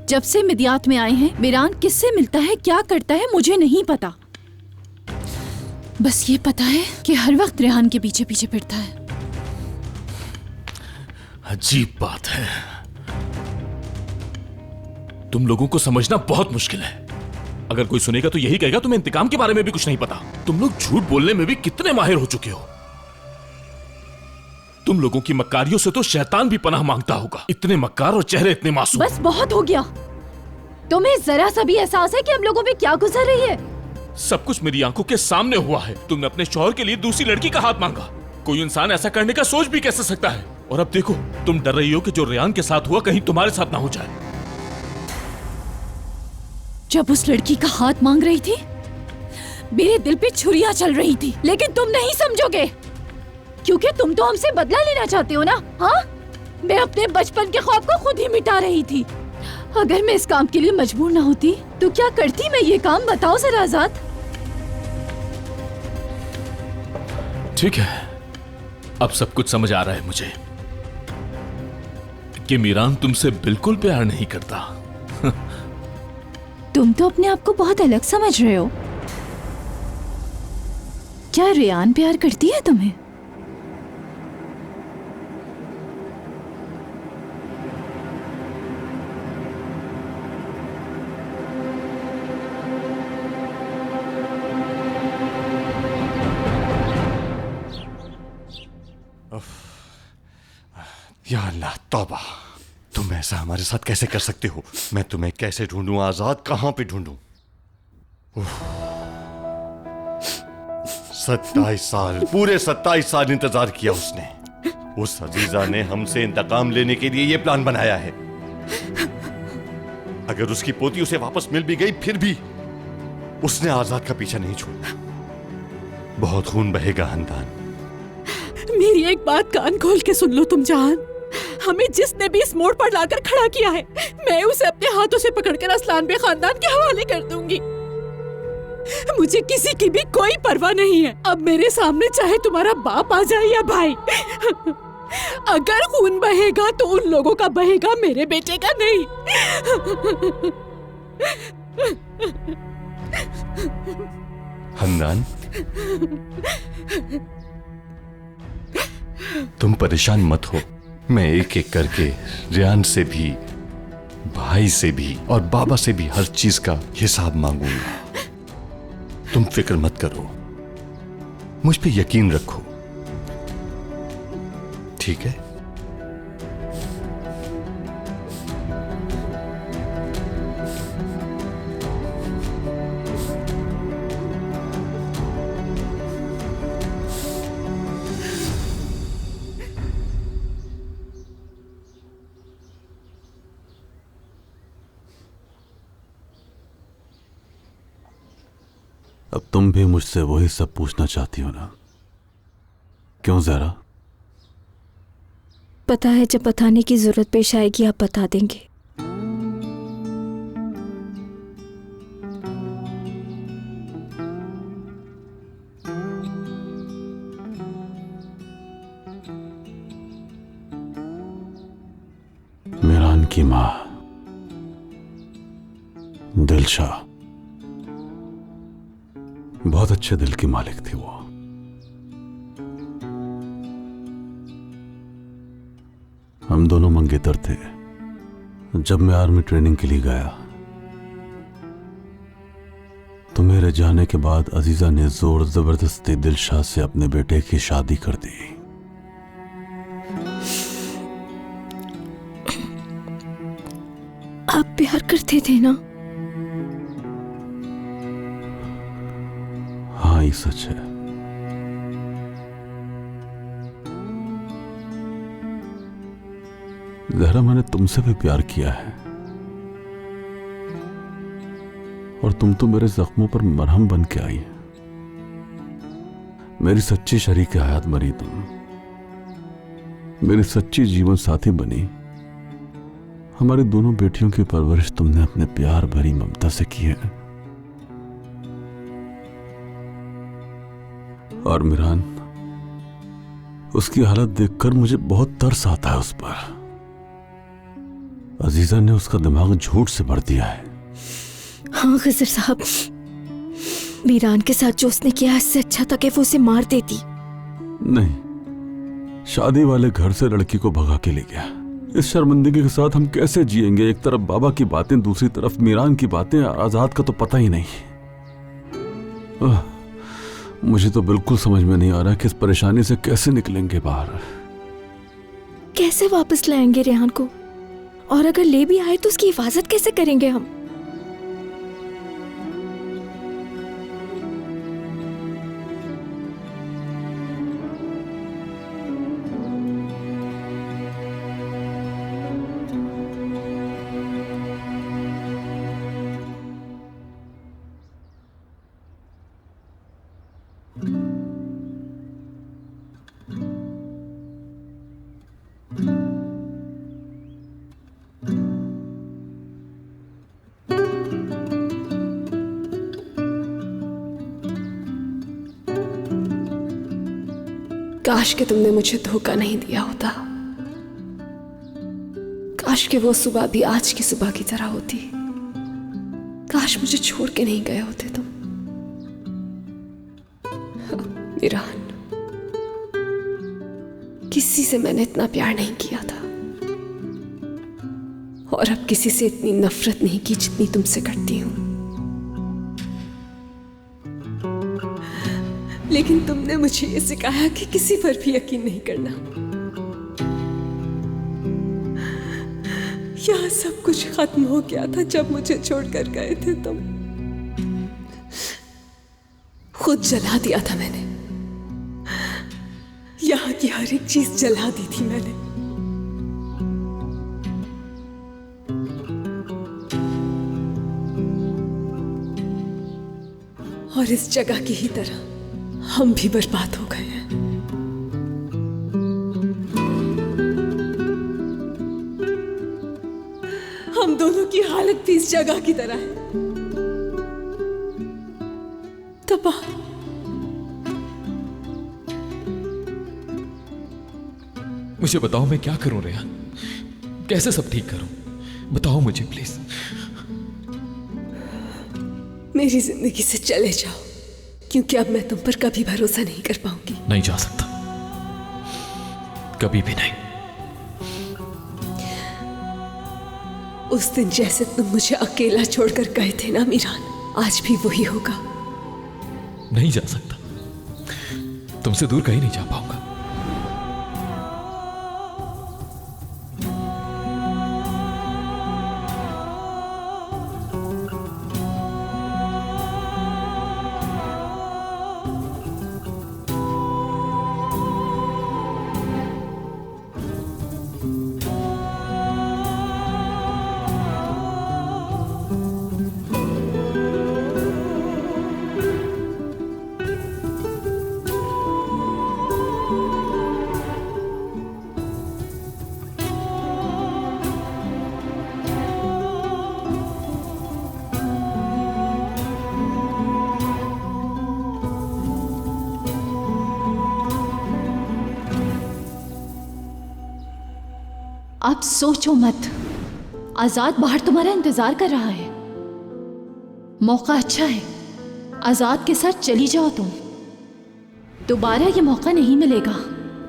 जब से मिदियात में आए हैं मीरान किससे मिलता है, क्या करता है, मुझे नहीं पता। बस ये पता है कि हर वक्त रेहान के पीछे पीछे फिरता है। अजीब बात है, तुम लोगों को समझना बहुत मुश्किल है। अगर कोई सुनेगा तो यही कहेगा तुम्हें इंतकाम के बारे में भी कुछ नहीं पता। तुम लोग झूठ बोलने में भी कितने माहिर हो चुके हो। तुम लोगों की मक्कारियों से तो शैतान भी पनाह मांगता होगा। इतने मक्कार और चेहरे इतने मासूम। बस बहुत हो गया। तुम्हें जरा सा भी एहसास है कि हम लोगों पे क्या गुजर रही है? सब कुछ मेरी आंखों के सामने हुआ है। तुमने अपने शौहर के लिए दूसरी लड़की का हाथ मांगा। कोई इंसान ऐसा करने का सोच भी कैसे सकता है? और अब देखो, तुम डर रही हो कि जो रेहान के साथ हुआ कहीं तुम्हारे साथ ना हो जाए। जब उस लड़की का हाथ मांग रही थी मेरे दिल पे छुरियां चल रही थी, लेकिन तुम नहीं समझोगे क्योंकि तुम तो हमसे बदला लेना चाहते हो ना। हाँ, मैं अपने बचपन के ख्वाब को खुद ही मिटा रही थी। अगर मैं इस काम के लिए मजबूर ना होती तो क्या करती मैं ये काम, बताओ जरा आजाद। ठीक है, अब सब कुछ समझ आ रहा है मुझे कि मीरान तुमसे बिल्कुल प्यार नहीं करता। तुम तो अपने आप को बहुत अलग समझ रहे हो। क्या रेहान प्यार करती है तुम्हें? या अल्लाह, तौबा। तुम ऐसा हमारे साथ कैसे कर सकते हो? मैं तुम्हें कैसे ढूंढूं आजाद, कहां पे ढूंढूं? 27 साल, पूरे 27 साल इंतजार किया उसने। उस अजीजा ने हमसे इंतकाम लेने के लिए यह प्लान बनाया है। अगर उसकी पोती उसे वापस मिल भी गई फिर भी उसने आजाद का पीछा नहीं छोड़ा। बहुत खून बहेगा हंदान। मेरी एक बात कान खोल के सुन लो तुम जान। हमें जिसने भी इस मोड़ पर लाकर खड़ा किया है, मैं उसे अपने हाथों से पकड़कर असलान बे खानदान के हवाले कर दूंगी। मुझे किसी की भी कोई परवाह नहीं है। अब मेरे सामने चाहे तुम्हारा बाप आ जाए या भाई, अगर खून बहेगा तो उन लोगों का बहेगा, मेरे बेटे का नहीं। हंदान, तुम परेशान मत हो। मैं एक एक करके रेहान से भी, भाई से भी और बाबा से भी हर चीज का हिसाब मांगूंगा। तुम फिक्र मत करो, मुझ पे यकीन रखो, ठीक है? अब तुम भी मुझसे वही सब पूछना चाहती हो ना? क्यों जहरा? पता है जब बताने की जरूरत पेश आएगी आप बता देंगे। मीरान की माँ दिलशा बहुत अच्छे दिल की मालिक थी वो। हम दोनों मंगेतर थे। जब मैं आर्मी ट्रेनिंग के लिए गया तो मेरे जाने के बाद अजीजा ने जोर जबरदस्ती दिलशाद से अपने बेटे की शादी कर दी। आप प्यार करते थे ना? हाँ, ये सच है। जहरा, मैंने तुमसे भी प्यार किया है और तुम तो मेरे जख्मों पर मरहम बन के आई। मेरी सच्ची शरीक हयात बनी तुम, मेरी सच्ची जीवन साथी बनी। हमारी दोनों बेटियों की परवरिश तुमने अपने प्यार भरी ममता से की है। और मीरान, उसकी हालत देखकर मुझे बहुत तरस आता है उस पर। अजीजा ने उसका दिमाग झूठ से भर दिया है। हाँ खिजर साहब, मीरान के साथ जो उसने किया इससे अच्छा था कि वो उसे मार देती। नहीं, शादी वाले घर से लड़की को भगा के ले गया। इस शर्मिंदगी के साथ हम कैसे जिएंगे? एक तरफ बाबा की बातें, दूसरी तरफ मीरान की बातें। आजाद का तो पता ही नहीं। मुझे तो बिल्कुल समझ में नहीं आ रहा कि इस परेशानी से कैसे निकलेंगे बाहर। कैसे वापस लाएंगे रेहान को? और अगर ले भी आए तो उसकी हिफाजत कैसे करेंगे हम? काश कि तुमने मुझे धोखा नहीं दिया होता। काश कि वो सुबह भी आज की सुबह की तरह होती। काश मुझे छोड़ के नहीं गए होते तुम। मीरान, किसी से मैंने इतना प्यार नहीं किया था और अब किसी से इतनी नफरत नहीं की जितनी तुमसे करती हूं। लेकिन तुमने मुझे ये सिखाया कि किसी पर भी यकीन नहीं करना। यह सब कुछ खत्म हो गया था जब मुझे छोड़कर गए थे तुम। खुद जला दिया था मैंने। यहाँ की हर एक चीज जला दी थी मैंने। और इस जगह की ही तरह हम भी बर्बाद हो गए हैं। हम दोनों की हालत भी इस जगह की तरह है, तबाह। मुझे बताओ मैं क्या करूं रेहान? कैसे सब ठीक करूं? बताओ मुझे प्लीज। मेरी जिंदगी से चले जाओ, क्योंकि अब मैं तुम पर कभी भरोसा नहीं कर पाऊंगी। नहीं जा सकता, कभी भी नहीं। उस दिन जैसे तुम मुझे अकेला छोड़कर गए थे ना मीरान, आज भी वही होगा। नहीं जा सकता, तुमसे दूर कहीं नहीं जा पाऊंगा। आप सोचो मत, आजाद बाहर तुम्हारा इंतजार कर रहा है। मौका अच्छा है, आजाद के साथ चली जाओ तुम। दोबारा ये मौका नहीं मिलेगा,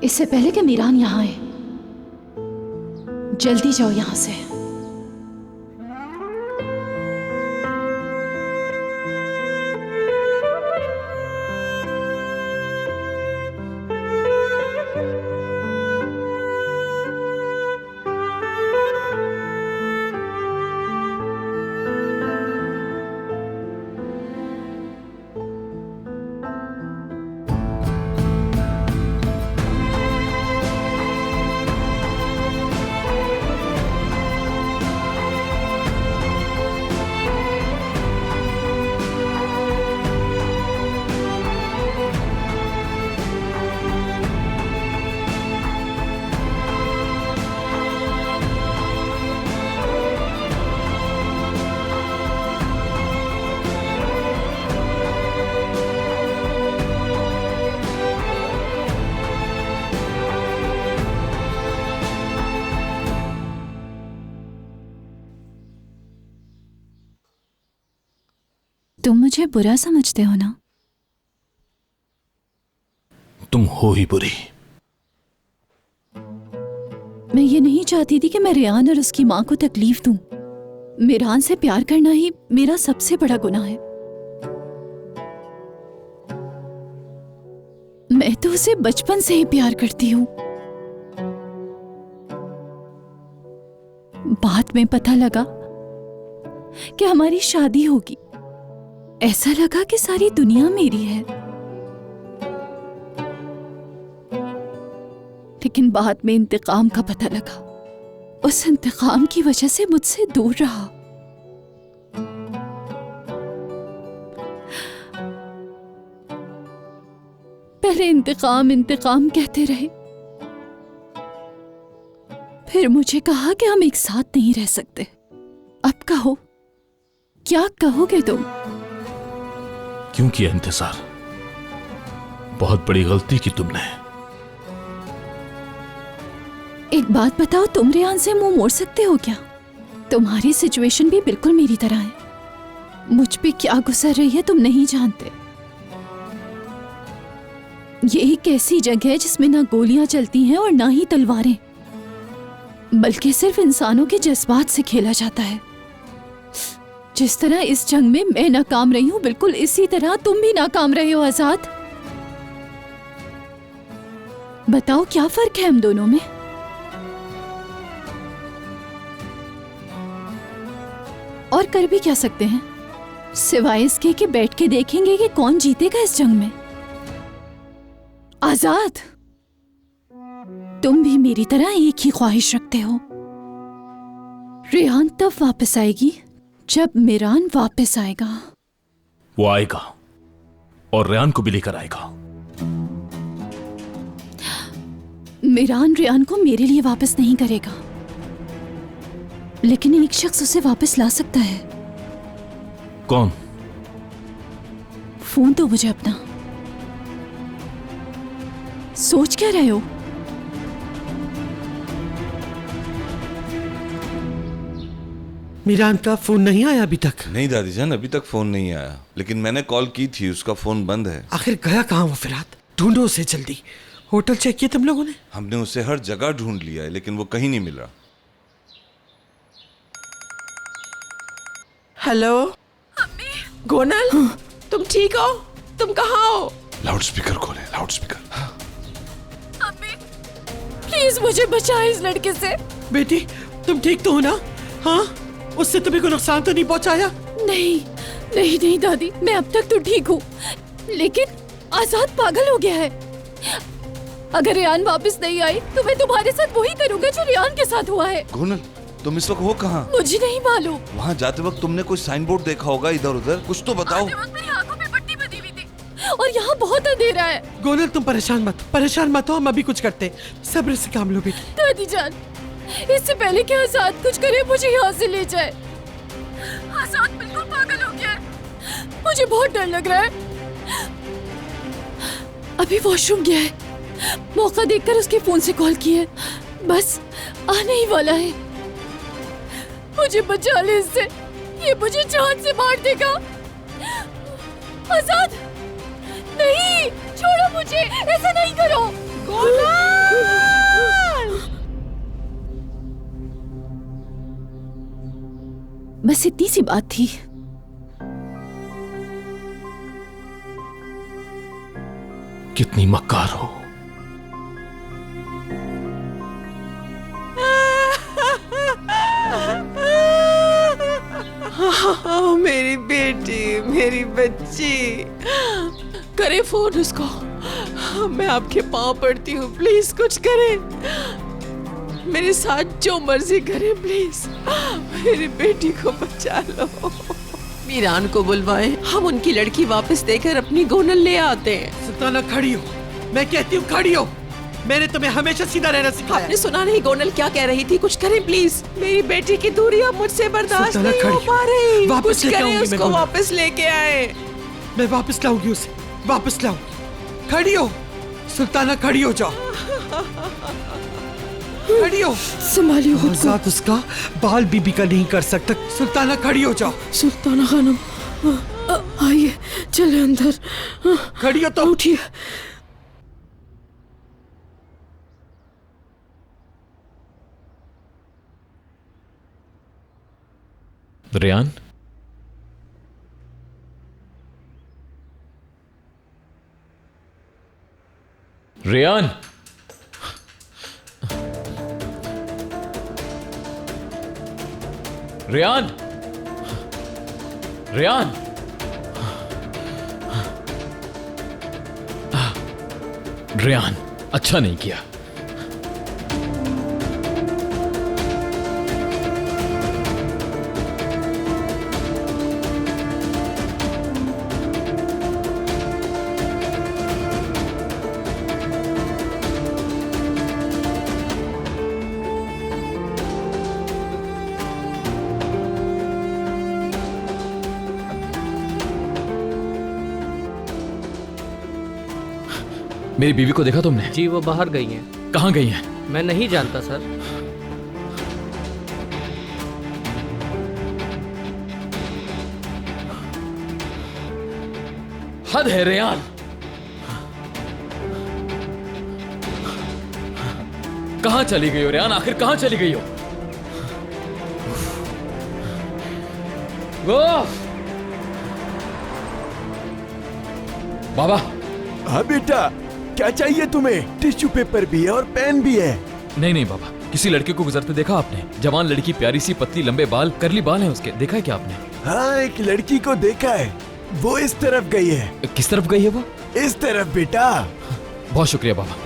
इससे पहले कि मीरान यहाँ आए। जल्दी जाओ यहाँ से। तुम मुझे बुरा समझते हो ना? तुम हो ही बुरी। मैं ये नहीं चाहती थी कि मैं रेहान और उसकी माँ को तकलीफ दूं। मीरान से प्यार करना ही मेरा सबसे बड़ा गुनाह है। मैं तो उसे बचपन से ही प्यार करती हूँ। बाद में पता लगा कि हमारी शादी होगी। ऐसा लगा कि सारी दुनिया मेरी है, लेकिन बाद में इंतकाम का पता लगा। उस इंतकाम की वजह से मुझसे दूर रहा। पहले इंतकाम इंतकाम कहते रहे, फिर मुझे कहा कि हम एक साथ नहीं रह सकते। अब कहो, क्या कहोगे तुम? क्यों किया इंतजार? बहुत बड़ी गलती की तुमने। एक बात बताओ, तुम रेहान से मुंह मोड़ सकते हो क्या? तुम्हारी सिचुएशन भी बिल्कुल मेरी तरह है। मुझ पे क्या गुजर रही है तुम नहीं जानते। ये एक ऐसी जगह है जिसमें ना गोलियां चलती हैं और ना ही तलवारें, बल्कि सिर्फ इंसानों के जज्बात से खेला जाता है। जिस तरह इस जंग में मैं नाकाम रही हूं, बिल्कुल इसी तरह तुम भी नाकाम रहे हो आजाद। बताओ क्या फर्क है हम दोनों में? और कर भी क्या सकते हैं सिवाय इसके कि बैठ के देखेंगे कि कौन जीतेगा इस जंग में। आजाद, तुम भी मेरी तरह एक ही ख्वाहिश रखते हो। रेहान तब वापस आएगी जब मीरान वापस आएगा। वो आएगा और रेहान को भी लेकर आएगा। मीरान रेहान को मेरे लिए वापस नहीं करेगा, लेकिन एक शख्स उसे वापस ला सकता है। कौन? फोन दो मुझे अपना। सोच क्या रहे हो? मीरान का फोन नहीं आया अभी तक? नहीं दादी जान, अभी तक फोन नहीं आया, लेकिन मैंने कॉल की थी, उसका फोन बंद है। आखिर गया कहाँ वो फिरात? ढूंढो उसे जल्दी। होटल चेक किया तुम लोगों ने? हमने उसे हर जगह ढूंढ लिया है, लेकिन वो कहीं नहीं मिल रहा। हेलो गोनल, तुम ठीक हो? तुम कहाँ हो? लाउड स्पीकर खोले, लाउड स्पीकर। प्लीज मुझे बचाओ इस लड़के से। बेटी तुम ठीक तो हो ना? हाँ, उससे तुम्हें कोई नुकसान तो नहीं पहुंचाया? नहीं नहीं नहीं दादी, मैं अब तक तो ठीक हूँ, लेकिन आजाद पागल हो गया है। अगर रेहान वापस नहीं आई तो मैं तुम्हारे साथ वही करूंगा जो रेहान के साथ हुआ है। गोनल, तुम इस वक्त हो कहाँ? मुझे नहीं मालूम। वहाँ जाते वक्त तुमने कोई साइन बोर्ड देखा होगा इधर उधर, कुछ तो बताओ। मेरी आंखों पे पट्टी बंधी हुई थी और यहाँ बहुत अंधेरा है। गोनल तुम परेशान मत हो, हम अभी कुछ करते हैं। सब्र से काम लो बेटी। दादी जान, इससे पहले कि आजाद कुछ करे मुझे यहाँ से ले जाए। आजाद बिल्कुल पागल हो गया है, मुझे बहुत डर लग रहा है। अभी वॉशरूम गया है, मौका देखकर उसके फोन से कॉल किया है। बस आने ही वाला है। मुझे बचा ले इससे, ये मुझे जान से मार देगा। आजाद, नहीं, छोड़ो मुझे, ऐसा नहीं करो। बस इतनी सी बात थी। कितनी मक्कार हो। हाँ, मेरी बेटी, मेरी बच्ची। करे फोन उसको। मैं आपके पाँव पड़ती हूँ, प्लीज कुछ करें। मेरे साथ जो मर्जी करे प्लीज। मेरी बेटी को बचा लो। मीरान को बुलवाएं, हम उनकी लड़की वापस देकर अपनी गोनल ले आते हैं। सुल्ताना खड़ी हो, मैं कहती हूँ खड़ी हो। मैंने तुम्हें हमेशा सीधा रहना सिखाया। आपने सुना नहीं गोनल क्या कह रही थी? कुछ करें प्लीज। मेरी बेटी की दूरी अब मुझसे बर्दाश्त नहीं हो पा रही। कुछ करें, उसको वापस लेके आए। मैं वापस लाऊंगी उसे, वापस लाऊंगी। खड़ी हो सुल्ताना, खड़ी हो जाओ। खड़ी हो, संभालिए खुद को। आजाद उसका बाल बीबी का नहीं कर सकता। सुल्ताना खड़ी हो जाओ। सुल्ताना खानम, आइए चले अंदर। खड़ी हो तो उठिए। रेयान, रेयान, रेयान, रेयान, रेयान, अच्छा नहीं किया। मेरी बीवी को देखा तुमने? जी वो बाहर गई हैं। कहाँ गई हैं? मैं नहीं जानता सर। हद है रेयान। कहाँ चली गई हो रेयान? आखिर कहाँ चली गई हो? बाबा। हाँ बेटा, क्या चाहिए तुम्हें? टिश्यू पेपर भी है और पेन भी है। नहीं नहीं बाबा, किसी लड़के को गुजरते देखा आपने? जवान लड़की, प्यारी सी, पतली, लंबे बाल, करली बाल हैं उसके, देखा है क्या आपने? हाँ, एक लड़की को देखा है, वो इस तरफ गई है। किस तरफ गई है वो? इस तरफ बेटा। बहुत शुक्रिया बाबा।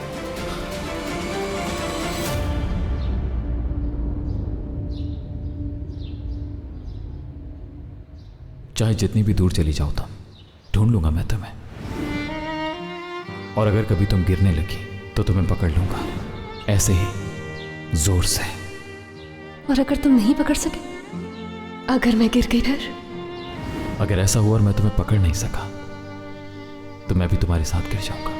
चाहे जितनी भी दूर चली जाओ तुम, ढूंढ लूंगा मैं तुम्हें। और अगर कभी तुम गिरने लगी तो तुम्हें पकड़ लूंगा, ऐसे ही जोर से। और अगर तुम नहीं पकड़ सके, अगर मैं गिर गई फिर? अगर ऐसा हुआ और मैं तुम्हें पकड़ नहीं सका तो मैं भी तुम्हारे साथ गिर जाऊंगा।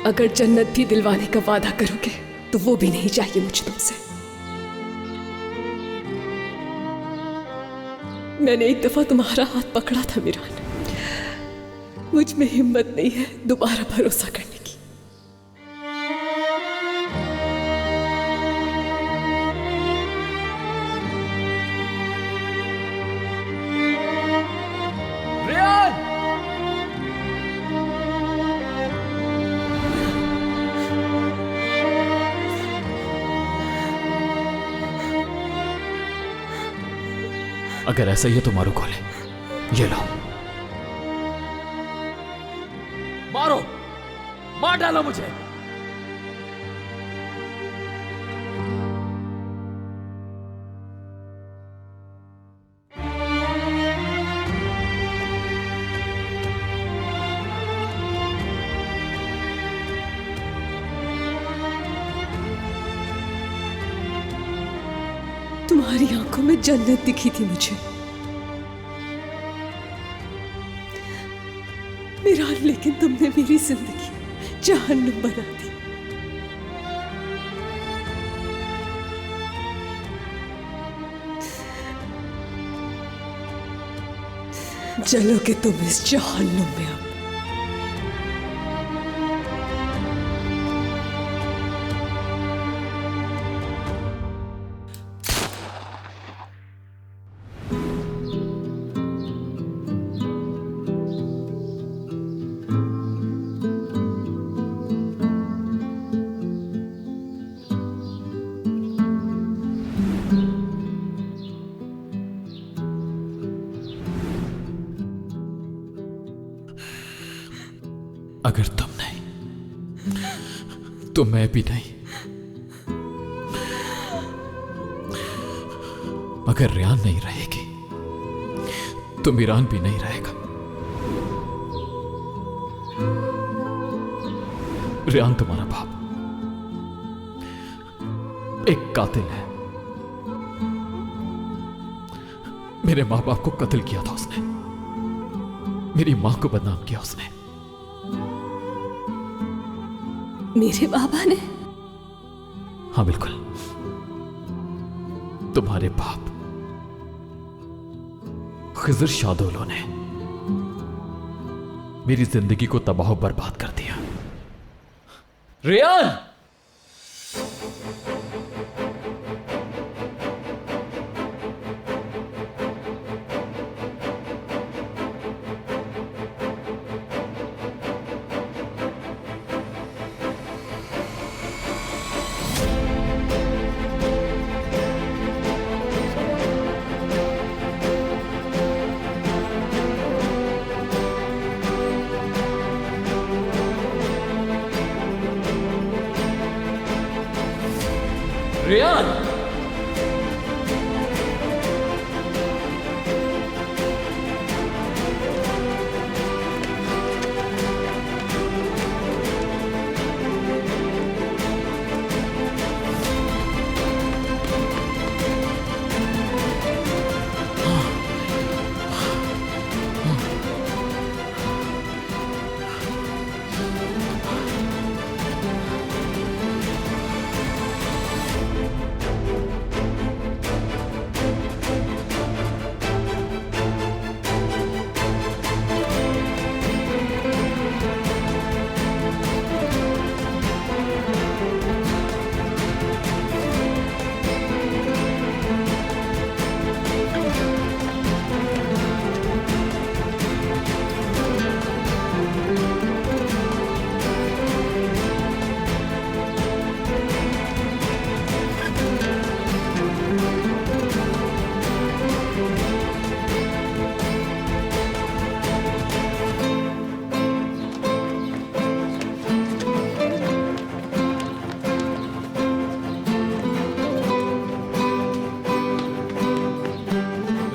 अगर जन्नत भी दिलवाने का वादा करोगे तो वो भी नहीं चाहिए मुझे तुमसे। मैंने एक दफा तुम्हारा हाथ पकड़ा था मीरान, मुझ में हिम्मत नहीं है दोबारा भरोसा करने की। अगर ऐसा ही है तो मारो गोले। ये लो, मारो, मार डालो मुझे। तुम्हारी आंखों में जन्नत दिखी थी मुझे मीरान, लेकिन तुमने मेरी जिंदगी जहन्नुम बना दी। जलोगे तुम इस जहन्नुम में अब। अगर तुम नहीं तो मैं भी नहीं। अगर रियान नहीं रहेगी तो मीरान भी नहीं रहेगा। रियान तुम्हारा बाप एक कातिल है। मेरे मां बाप को कत्ल किया था उसने, मेरी मां को बदनाम किया उसने। मेरे बाबा ने? हाँ बिल्कुल, तुम्हारे बाप खिजर शादोलो ने मेरी जिंदगी को तबाह बर्बाद कर दिया। रियान! रियान!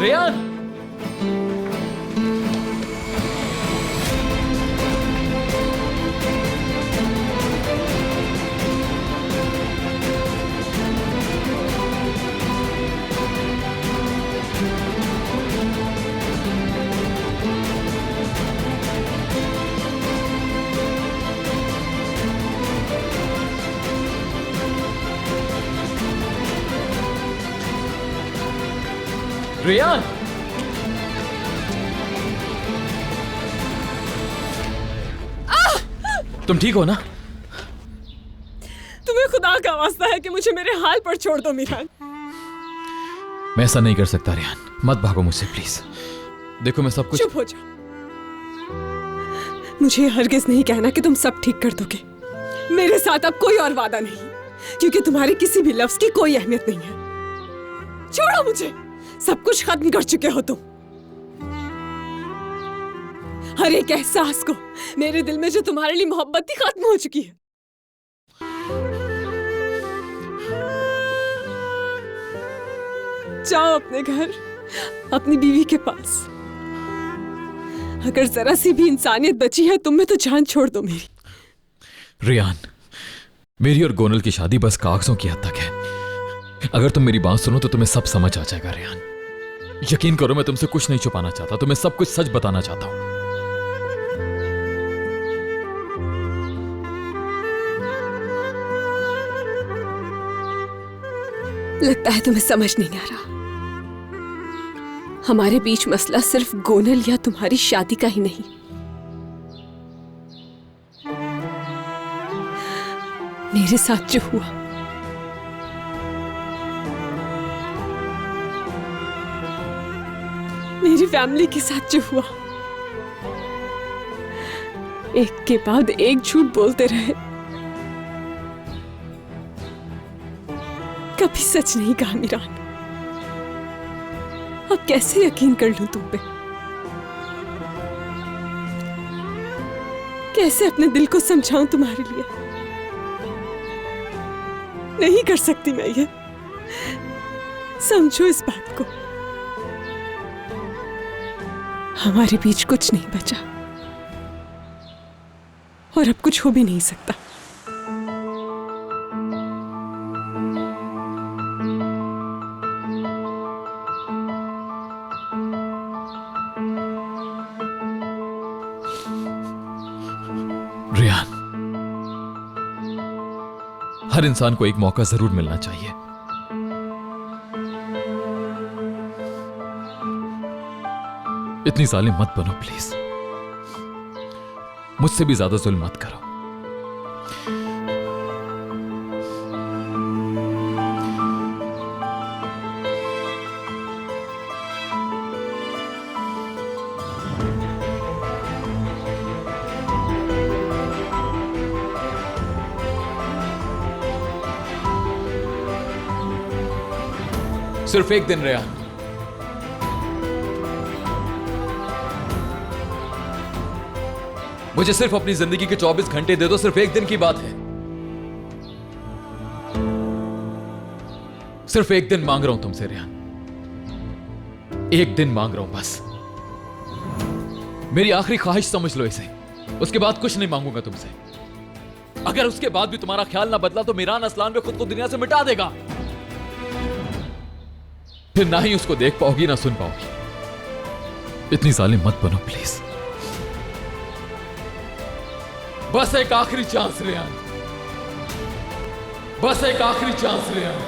रियान! रियान! तुम ठीक हो ना? तुम्हें खुदा का वास्ता है कि मुझे मेरे हाल पर छोड़ दो मीरान। मैं ऐसा नहीं कर सकता रियान, मत भागो मुझसे प्लीज। देखो मैं सब कुछ। चुप हो जाओ। मुझे हरगिज नहीं कहना कि तुम सब ठीक कर दोगे। मेरे साथ अब कोई और वादा नहीं, क्योंकि तुम्हारे किसी भी लफ्ज की कोई अहमियत नहीं है। छोड़ो मुझे, सब कुछ खत्म कर चुके हो तुम। हर एक एहसास को, मेरे दिल में जो तुम्हारे लिए मोहब्बत थी, खत्म हो चुकी है। जाओ अपने घर, अपनी बीवी के पास। अगर जरा सी भी इंसानियत बची है तुम में तो जान छोड़ दो मेरी। रियान, मेरी और गोनल की शादी बस कागजों की हद तक है। अगर तुम मेरी बात सुनो तो तुम्हें सब समझ आ जाएगा रियान। यकीन करो, मैं तुमसे कुछ नहीं छुपाना चाहता, तुम्हें सब कुछ सच बताना चाहता हूं। लगता है तुम्हें समझ नहीं आ रहा। हमारे बीच मसला सिर्फ गोनल या तुम्हारी शादी का ही नहीं, मेरे साथ जो हुआ, मेरी फैमिली के साथ जो हुआ, एक के बाद एक झूठ बोलते रहे, कभी सच नहीं कहा मीरान। अब कैसे यकीन कर लूं तुम पे? कैसे अपने दिल को समझाऊं तुम्हारे लिए? नहीं कर सकती मैं ये। समझो इस बात को, हमारे बीच कुछ नहीं बचा और अब कुछ हो भी नहीं सकता। रियान, हर इंसान को एक मौका जरूर मिलना चाहिए। इतनी जालिम मत बनो प्लीज। मुझसे भी ज्यादा जुल्म मत करो। सिर्फ एक दिन रेहान, मुझे सिर्फ अपनी जिंदगी के 24 घंटे दे दो। सिर्फ एक दिन की बात है। सिर्फ एक दिन मांग रहा हूं तुमसे रेहान, एक दिन मांग रहा हूं बस। मेरी आखिरी ख्वाहिश समझ लो इसे। उसके बाद कुछ नहीं मांगूंगा तुमसे। अगर उसके बाद भी तुम्हारा ख्याल ना बदला तो मीरान असलान में खुद को दुनिया से मिटा देगा। फिर ना ही उसको देख पाओगी ना सुन पाओगी। इतनी जालिम मत बनो प्लीज। बस एक आखिरी चांस रेहान, बस एक आखिरी चांस रेहान।